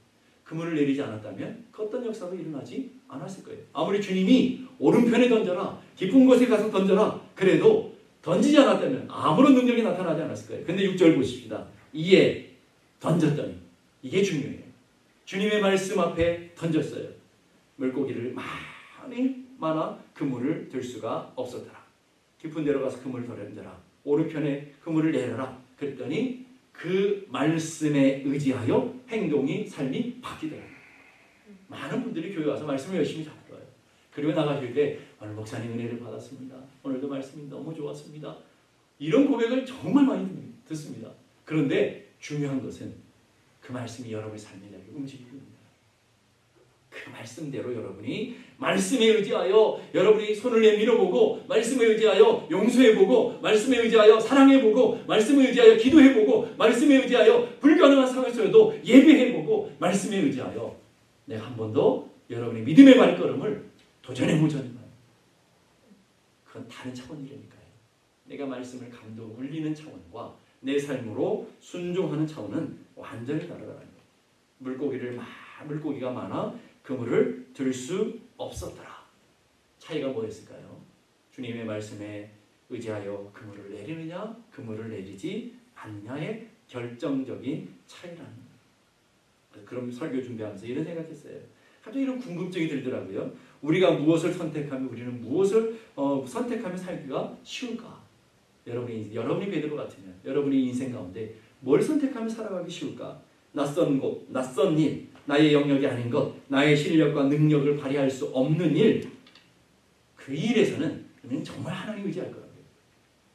그물을 내리지 않았다면 그 어떤 역사도 일어나지 않았을 거예요. 아무리 주님이 오른편에 던져라, 깊은 곳에 가서 던져라 그래도 던지지 않았다면 아무런 능력이 나타나지 않았을 거예요. 근데 6절 보십시다. 이에 던졌더니 이게 중요해요. 주님의 말씀 앞에 던졌어요. 물고기를 많아 그물을 들 수가 없었더라. 깊은 데로 가서 그물을 던져라. 오른편에 그물을 내려라. 그랬더니 그 말씀에 의지하여 행동이 삶이 바뀌더라고요. 많은 분들이 교회 와서 말씀을 열심히 잡아요. 그리고 나가실 때 오늘 목사님 은혜를 받았습니다. 오늘도 말씀이 너무 좋았습니다. 이런 고백을 정말 많이 듣습니다. 그런데 중요한 것은 그 말씀이 여러분의 삶의 자리를 움직이고 있습니다. 그 말씀대로 여러분이 말씀에 의지하여 여러분이 손을 내밀어보고 말씀에 의지하여 용서해보고 말씀에 의지하여 사랑해보고 말씀에 의지하여 기도해보고 말씀에 의지하여 불가능한 상황에서도 예배해보고 말씀에 의지하여 내가 한 번 더 여러분의 믿음의 발걸음을 도전해보자는 거예요. 그건 다른 차원이라니까요. 내가 말씀을 감동 울리는 차원과 내 삶으로 순종하는 차원은 완전히 다르다는 거예요. 물고기가 많아 그물을 들 수 없었더라. 차이가 뭐였을까요? 주님의 말씀에 의지하여 그물을 내리느냐 그물을 내리지 않느냐의 결정적인 차이라는 거예요. 그럼 설교 준비하면서 이런 생각했어요. 갑자기 이런 궁금증이 들더라고요. 우리가 무엇을 선택하면 우리는 무엇을 선택하면 살기가 쉬울까? 여러분이 베드로 같으면 여러분의 인생 가운데 뭘 선택하면 살아가기 쉬울까? 낯선 곳, 낯선 일, 나의 영역이 아닌 것, 나의 실력과 능력을 발휘할 수 없는 일, 그 일에서는 우리는 정말 하나님 의지할 거라고요.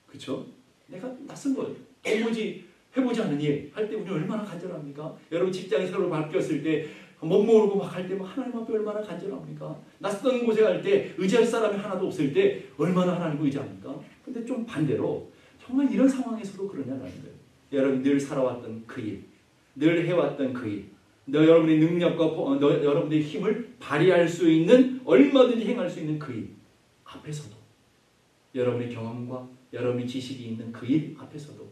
그렇죠? 내가 낯선 것, 도무지 해보지 않은 일 할 때 우리는 얼마나 간절합니까? 여러분 직장에 새로 바뀌었을 때 못 모르고 막 할 때 하나님 앞에 얼마나 간절합니까? 낯선 곳에 갈 때 의지할 사람이 하나도 없을 때 얼마나 하나님을 의지합니까? 근데 좀 반대로 정말 이런 상황에서도 그러냐는 거예요. 여러분 늘 살아왔던 그 일, 늘 해왔던 그 일, 여러분의 능력과 여러분의 힘을 발휘할 수 있는 얼마든지 행할 수 있는 그 일 앞에서도 여러분의 경험과 여러분의 지식이 있는 그 일 앞에서도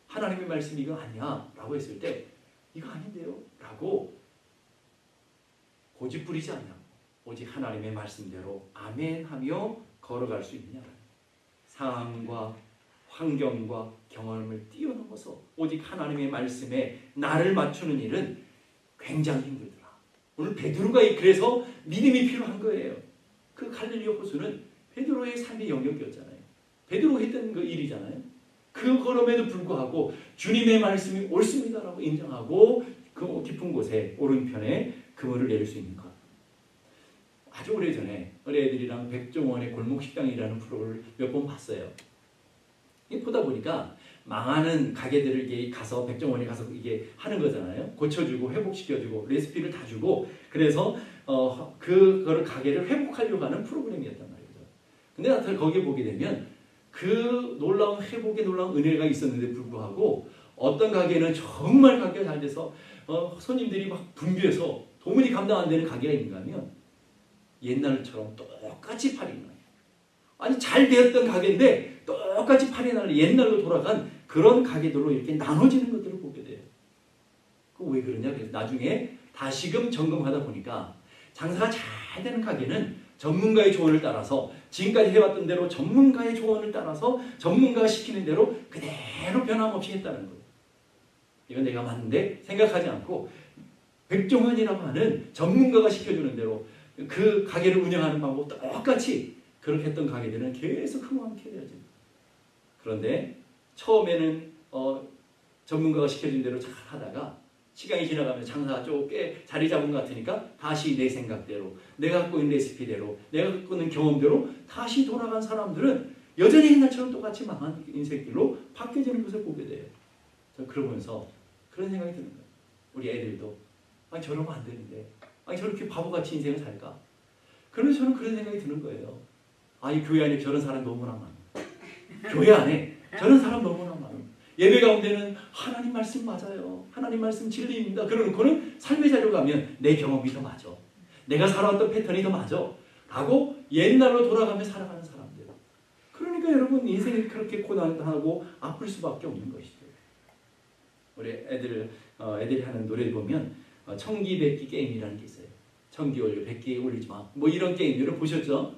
하나님의 말씀이 이거 아니야 라고 했을 때 이거 아닌데요 라고 고집부리지 않냐고 오직 하나님의 말씀대로 아멘 하며 걸어갈 수 있느냐. 상황과 환경과 경험을 뛰어넘어서 오직 하나님의 말씀에 나를 맞추는 일은 굉장히 힘들더라. 오늘 베드로가 그래서 믿음이 필요한 거예요. 그 갈릴리 호수는 베드로의 삶의 영역이었잖아요. 베드로가 했던 그 일이잖아요. 그럼에도 불구하고 주님의 말씀이 옳습니다라고 인정하고 그 깊은 곳에 오른편에 그물을 내릴 수 있는 것. 아주 오래전에 어린애들이랑 백종원의 골목식당이라는 프로를 몇 번 봤어요. 보다 보니까 망하는 가게들을 이게 가서 백종원이 가서 이게 하는 거잖아요. 고쳐주고 회복시켜주고 레시피를 다 주고 그래서 그거를 가게를 회복하려고 하는 프로그램이었단 말이죠. 근데 나타나 거기에 보게 되면 그 놀라운 회복의 놀라운 은혜가 있었는데 불구하고 어떤 가게는 정말 가게가 잘 돼서 손님들이 막 붐비해서 도무지 감당 안 되는 가게가 있는가 하면 옛날처럼 똑같이 팔이 나요. 아니 잘 되었던 가게인데 똑같이 팔이 나는 옛날로 돌아간 그런 가게들로 이렇게 나눠지는 것들을 보게 돼요. 그 왜 그러냐? 그래서 나중에 다시금 점검하다 보니까 장사가 잘 되는 가게는 전문가의 조언을 따라서 지금까지 해왔던 대로 전문가의 조언을 따라서 전문가가 시키는 대로 그대로 변함없이 했다는 거예요. 이건 내가 맞는데 생각하지 않고 백종원이라고 하는 전문가가 시켜주는 대로 그 가게를 운영하는 방법 똑같이 그렇게 했던 가게들은 계속 흥왕케 되어집니다. 그런데 처음에는 전문가가 시켜준 대로 잘 하다가 시간이 지나가면 장사가 좀 꽤 자리 잡은 것 같으니까 다시 내 생각대로 내가 갖고 있는 레시피대로 내가 갖고 있는 경험대로 다시 돌아간 사람들은 여전히 옛날처럼 똑같이 망한 인생길로 바뀌어지는 것을 보게 돼요. 그러면서 그런 생각이 드는 거예요. 우리 애들도 아니 저러면 안 되는데 아니 저렇게 바보같이 인생을 살까? 그러면서 저는 그런 생각이 드는 거예요. 아니 교회 안에 저런 사람 너무나 많아. 교회 안에 저런 사람 너무나 많아. 예배 가운데는 하나님 말씀 맞아요. 하나님 말씀 진리입니다. 그러고는 삶의 자리로 가면 내 경험이 더 맞아. 내가 살아왔던 패턴이 더 맞아. 라고 옛날로 돌아가며 살아가는 사람들. 그러니까 여러분 인생이 그렇게 고난하고 아플 수밖에 없는 것이죠. 우리 애들이 하는 노래 보면 청기백기 게임이라는 게 있어요. 청기 올려 백기 올리지 마. 뭐 이런 게임들을 보셨죠?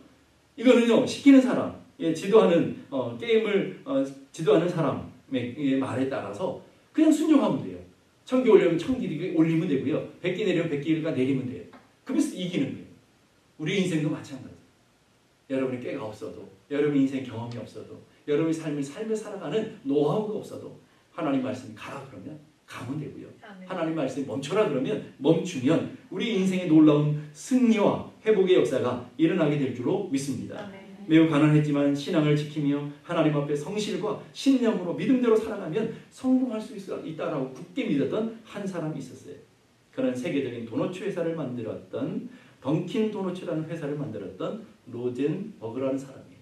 이거는요 시키는 사람, 지도하는 게임을 지도하는 사람의 말에 따라서 그냥 순종하면 돼요. 청기 올리면 청기 올리면 되고요. 백기 내리면 백기가 내리면 돼요. 그러면서 이기는 거예요. 우리 인생도 마찬가지예요. 여러분의 꾀가 없어도, 여러분의 인생 경험이 없어도, 여러분의 삶을 살아가는 노하우가 없어도 하나님 말씀이 가라 그러면 가면 되고요.
아멘.
하나님 말씀이 멈춰라 그러면 멈추면 우리 인생의 놀라운 승리와 회복의 역사가 일어나게 될 줄로 믿습니다.
아멘.
매우 가난했지만 신앙을 지키며 하나님 앞에 성실과 신념으로 믿음대로 살아가면 성공할 수 있다라고 굳게 믿었던 한 사람이 있었어요. 그는 세계적인 도너츠 회사를 만들었던 던킨 도너츠라는 회사를 만들었던 로젠버그라는 사람이에요.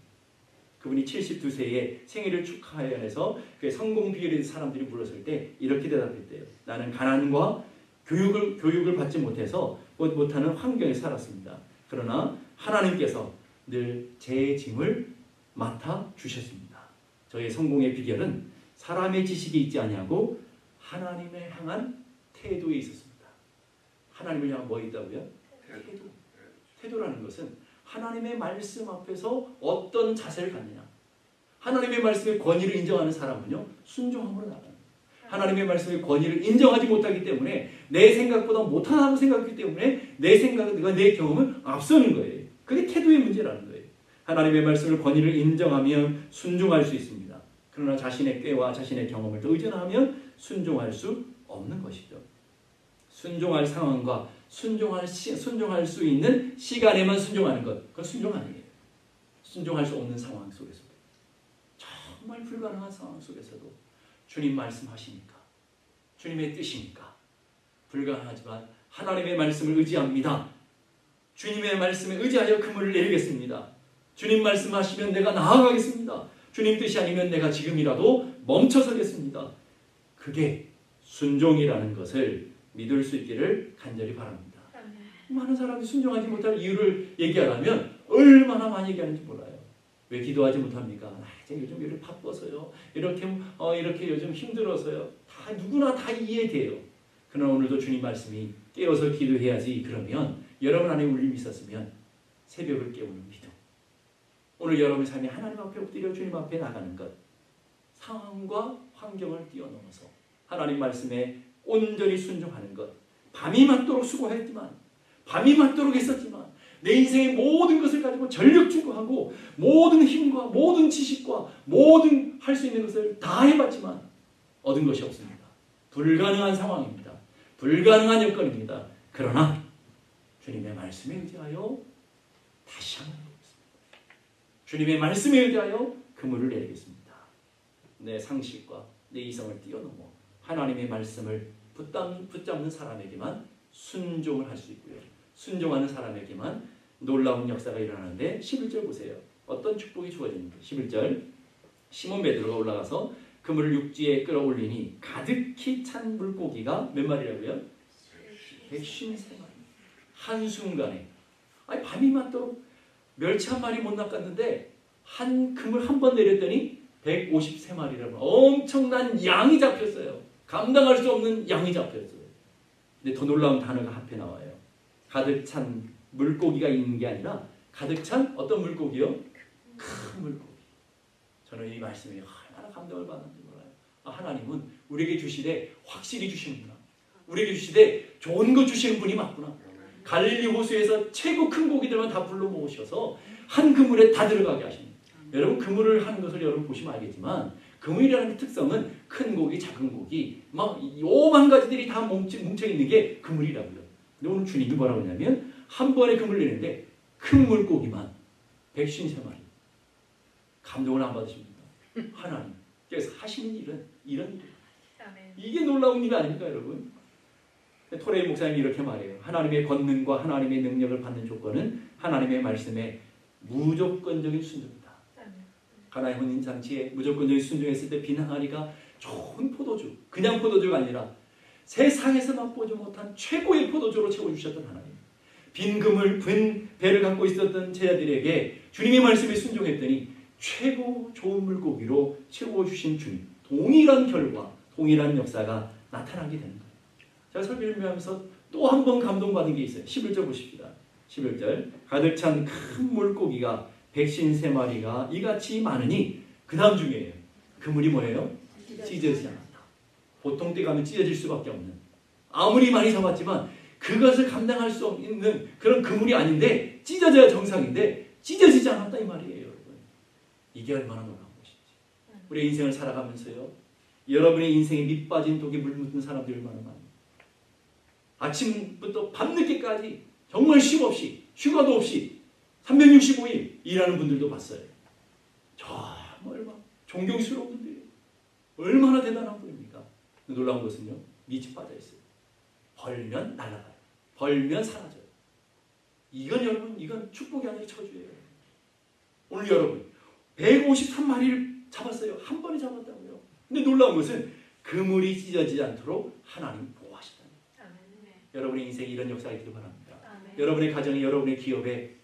그분이 72세에 생일을 축하해서 그 성공 비결에 대해서 사람들이 물었을 때 이렇게 대답했대요. 나는 가난과 교육을 받지 못하는 환경에 살았습니다. 그러나 하나님께서 늘 제 짐을 맡아 주셨습니다. 저의 성공의 비결은 사람의 지식이 있지 아니하고 하나님을 향한 태도에 있었습니다. 하나님을 향한 뭐 있다고요? 태도. 태도라는 것은 하나님의 말씀 앞에서 어떤 자세를 갖느냐. 하나님의 말씀의 권위를 인정하는 사람은요, 순종함으로 나가는 거예요. 하나님의 말씀의 권위를 인정하지 못하기 때문에 내 생각보다 못하다고 생각하기 때문에 내 생각과 내 경험은 앞서는 거예요. 그게 태도의 문제라는 거예요. 하나님의 말씀을 권위를 인정하면 순종할 수 있습니다. 그러나 자신의 꾀와 자신의 경험을 더 의존하면 순종할 수 없는 것이죠. 순종할 상황과 순종할 수 있는 시간에만 순종하는 것, 그건 순종 아니에요. 순종할 수 없는 상황 속에서도, 정말 불가능한 상황 속에서도 주님 말씀하시니까, 주님의 뜻이니까 불가능하지만 하나님의 말씀을 의지합니다. 주님의 말씀에 의지하여 그물을 내리겠습니다. 주님 말씀하시면 내가 나아가겠습니다. 주님 뜻이 아니면 내가 지금이라도 멈춰서겠습니다. 그게 순종이라는 것을 믿을 수 있기를 간절히 바랍니다. 많은 사람이 순종하지 못할 이유를 얘기하려면 얼마나 많이 얘기하는지 몰라요. 왜 기도하지 못합니까? 제가 요즘 이렇게 바빠서요. 이렇게 요즘 힘들어서요. 다 누구나 다 이해돼요. 그러나 오늘도 주님 말씀이 깨어서 기도해야지. 그러면 여러분 안에 울림이 있었으면 새벽을 깨우는 믿음. 오늘 여러분의 삶이 하나님 앞에 엎드려 주님 앞에 나가는 것. 상황과 환경을 뛰어넘어서 하나님 말씀에 온전히 순종하는 것. 밤이 맞도록 수고했지만, 밤이 맞도록 했었지만, 내 인생의 모든 것을 가지고 전력 추구하고 모든 힘과 모든 지식과 모든 할 수 있는 것을 다 해봤지만 얻은 것이 없습니다. 불가능한 상황입니다. 불가능한 여건입니다. 그러나 주님의 말씀에 의지하여 다시 한번 해보겠습니다. 주님의 말씀에 의지하여 그물을 내리겠습니다. 내 상식과 내 이성을 뛰어넘어 하나님의 말씀을 붙잡는 사람에게만 순종을 할 수 있고요. 순종하는 사람에게만 놀라운 역사가 일어나는데 11절 보세요. 어떤 축복이 주어집니까? 11절 시몬 베드로가 올라가서 그물을 육지에 끌어올리니 가득히 찬 물고기가 몇 마리라고요? 153마리. 한순간에, 아니 밤이 맞도록 멸치 한 마리 못 낚았는데 한 그물 한 번 내렸더니 153마리라고 엄청난 양이 잡혔어요. 감당할 수 없는 양이 잡혔어요. 근데 더 놀라운 단어가 앞에 나와요. 가득 찬 물고기가 있는 게 아니라 가득 찬 어떤 물고기요? 큰 물고기. 저는 이 말씀에 얼마나 감동을 받았는지 몰라요. 하나님은 우리에게 주시되 확실히 주시는구나. 우리에게 주시되 좋은 거 주시는 분이 맞구나. 갈릴리 호수에서 최고 큰 고기들만 다 불러 모으셔서 한 그물에 다 들어가게 하십니다. 여러분 그물을 하는 것을 여러분 보시면 알겠지만 그물이라는 특성은 큰 고기, 작은 고기 막 요만 가지들이 다 뭉쳐있는 게 그물이라고요. 근데 오늘 주님이 뭐라고 하냐면 한 번에 그물 내는데 큰 물고기만 153마리. 감동을 안 받으십니까? 하나님께서 하시는 일은 이런 일이에요. 이게 놀라운 일 아닙니까 여러분? 토레이 목사님이 이렇게 말해요. 하나님의 권능과 하나님의 능력을 받는 조건은 하나님의 말씀에 무조건적인 순종이다. 가나의 혼인잔치에 무조건적인 순종했을 때 빈항아리가 좋은 포도주, 그냥 포도주가 아니라 세상에서 맛보지 못한 최고의 포도주로 채워주셨던 하나님. 빈 그물, 빈 배를 갖고 있었던 제자들에게 주님의 말씀에 순종했더니 최고 좋은 물고기로 채워주신 주님. 동일한 결과, 동일한 역사가 나타나게 되는 거예요. 제가 설교를 하면서 또 한 번 감동받은 게 있어요. 11절 보십시다. 11절 가득 찬 큰 물고기가 153마리가 이같이 많으니 그 다음 중에요. 그물이 뭐예요? 찢어지지 않았다. 보통 때 가면 찢어질 수밖에 없는, 아무리 많이 잡았지만 그것을 감당할 수 없는 그런 그물이 아닌데 찢어져야 정상인데 찢어지지 않았다 이 말이에요. 여러분. 이게 얼마나 놀라운 것인지. 우리 인생을 살아가면서요 여러분의 인생에 밑 빠진 독에 물 묻은 사람들이 얼마나 많아요. 아침부터 밤늦게까지 정말 쉼 없이 휴가도 없이 365일 일하는 분들도 봤어요. 정말 막 존경스러운 분들이에요. 얼마나 대단한 분입니까? 놀라운 것은요, 밑이 빠져 있어요. 벌면 날아가요. 벌면 사라져요. 이건 여러분, 이건 축복이 아니라 저주예요. 오늘 여러분 153마리를 잡았어요. 한 번에 잡았다고요. 근데 놀라운 것은 그물이 찢어지지 않도록 하나님 보호하시다니. 여러분의 인생에 이런 역사가 있기를 바랍니다.
아멘.
여러분의 가정에, 여러분의 기업에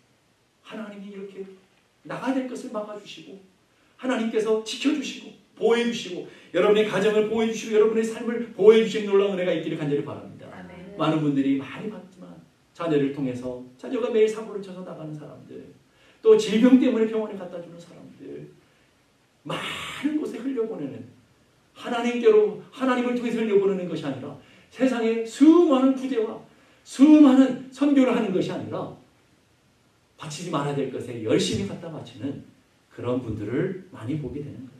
하나님이 이렇게 나가야 될 것을 막아주시고, 하나님께서 지켜주시고 보호해주시고, 여러분의 가정을 보호해주시고 여러분의 삶을 보호해주시는 놀라운 은혜가 있기를 간절히 바랍니다.
아멘.
많은 분들이 많이 봤지만 자녀를 통해서, 자녀가 매일 사고를 쳐서 나가는 사람들, 또 질병 때문에 병원에 갖다 주는 사람들, 많은 곳에 흘려보내는, 하나님께로, 하나님을 통해서 흘려보내는 것이 아니라 세상에 수많은 구제와 수많은 선교를 하는 것이 아니라 바치지 말아야 될 것에 열심히 갖다 바치는 그런 분들을 많이 보게 되는 거예요.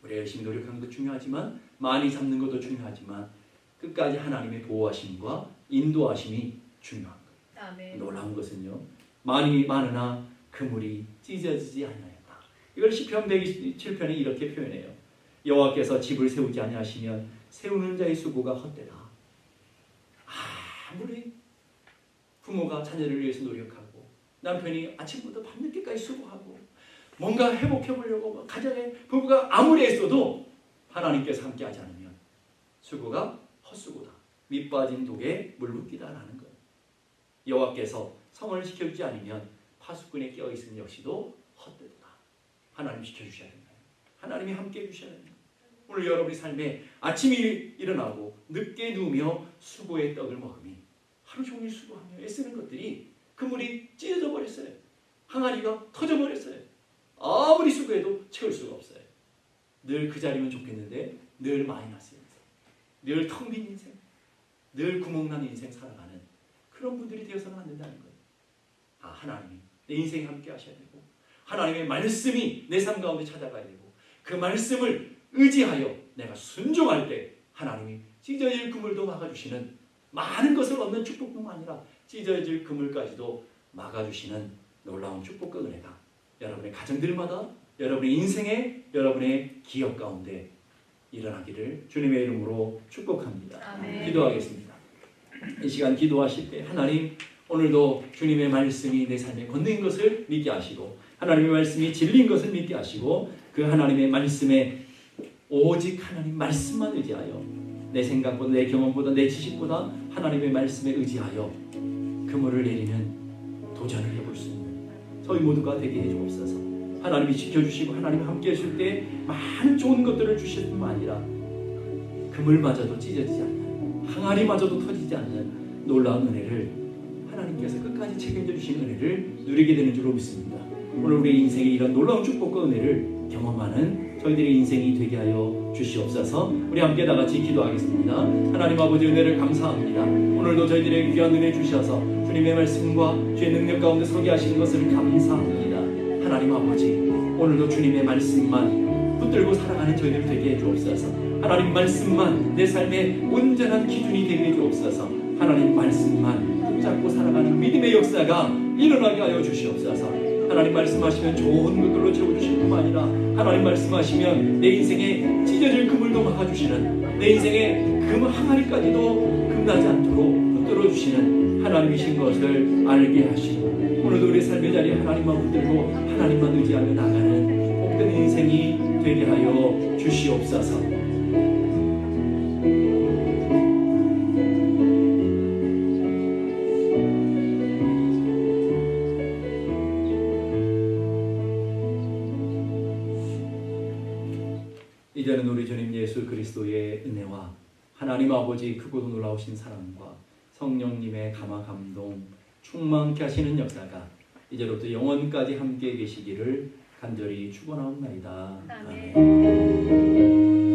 우리가 열심히 노력하는 것도 중요하지만, 많이 잡는 것도 중요하지만, 끝까지 하나님의 보호하심과 인도하심이 중요한 거예요.
아멘.
놀라운 것은요, 많이 많으나 그물이 찢어지지 아니하였다. 이걸 시편 127편에 이렇게 표현해요. 여호와께서 집을 세우지 아니하시면 세우는 자의 수고가 헛되다. 아무리 부모가 자녀를 위해서 노력하고, 남편이 아침부터 밤늦게까지 수고하고 뭔가 회복해보려고 가정에 부부가 아무리 애써도 하나님께서 함께하지 않으면 수고가 헛수고다. 밑 빠진 독에 물 붓기다라는 거예요. 여호와께서 성을 지켜주지 않으면 파수꾼에 끼어있음 역시도 헛되다. 하나님 지켜주셔야 된다. 하나님이 함께해 주셔야 된다. 오늘 여러분의 삶에 아침에 일어나고 늦게 누우며 수고의 떡을 먹으니 하루 종일 수고하며 애쓰는 것들이 그물이 찢어져 버렸어요. 항아리가 터져 버렸어요. 아무리 수고해도 채울 수가 없어요. 늘 그 자리면 좋겠는데 늘 마이너스 인생, 늘 텅 빈 인생, 늘 구멍난 인생 살아가는 그런 분들이 되어서는 안 된다는 거예요. 하나님이 내 인생에 함께 하셔야 되고, 하나님의 말씀이 내 삶 가운데 찾아가야 되고, 그 말씀을 의지하여 내가 순종할 때 하나님이 찢어질 그물도 막아주시는, 많은 것을 얻는 축복뿐만 아니라 찢어질 그물까지도 막아주시는 놀라운 축복과 은혜가 여러분의 가정들마다, 여러분의 인생에, 여러분의 기업 가운데 일어나기를 주님의 이름으로 축복합니다.
아멘.
기도하겠습니다. 이 시간 기도하실 때 하나님, 오늘도 주님의 말씀이 내 삶에 건너인 것을 믿게 하시고, 하나님의 말씀이 진리인 것을 믿게 하시고, 그 하나님의 말씀에 오직 하나님 말씀만 의지하여, 내 생각보다, 내 경험보다, 내 지식보다 하나님의 말씀에 의지하여 그물을 내리는 도전을 해볼 수 있는 저희 모두가 되게 해주옵소서. 하나님이 지켜주시고 하나님이 함께 하실 때 많은 좋은 것들을 주실 뿐만 아니라 그물마저도 찢어지지 않는, 항아리마저도 터지지 않는 놀라운 은혜를 하나님께서 끝까지 책임져 주신 은혜를 누리게 되는 줄로 믿습니다. 오늘 우리 인생에 이런 놀라운 축복과 은혜를 경험하는 저희들의 인생이 되게 하여 주시옵소서. 우리 함께 다 같이 기도하겠습니다. 하나님 아버지, 은혜를 감사합니다. 오늘도 저희들의 귀한 은혜 주셔서 주님의 말씀과 주의 능력 가운데 서게 하시는 것을 감사합니다. 하나님 아버지, 오늘도 주님의 말씀만 붙들고 살아가는 저희들 되게 해주옵소서. 하나님 말씀만 내 삶의 온전한 기준이 되게 해주옵소서. 하나님 말씀만 붙잡고 살아가는 믿음의 역사가 일어나게 하여 주시옵소서. 하나님 말씀하시면 좋은 것들로 채워주실 뿐만 아니라, 하나님 말씀하시면 내 인생에 찢어질 그물도 막아주시는, 내 인생의 금 항아리까지도 금나지 않도록 붙들어주시는 하나님이신 것을 알게 하시고, 오늘도 우리 삶의 자리에 하나님만 붙들고 하나님만 의지하며 나가는 복된 인생이 되게 하여 주시옵소서. 이제는 우리 주님 예수 그리스도의 은혜와 하나님 아버지 크고도 놀라우신 사랑과 성령님의 감화 감동 충만케 하시는 역사가 이제로부터 영원까지 함께 계시기를 간절히 축원하옵나이다.
아멘.
아멘.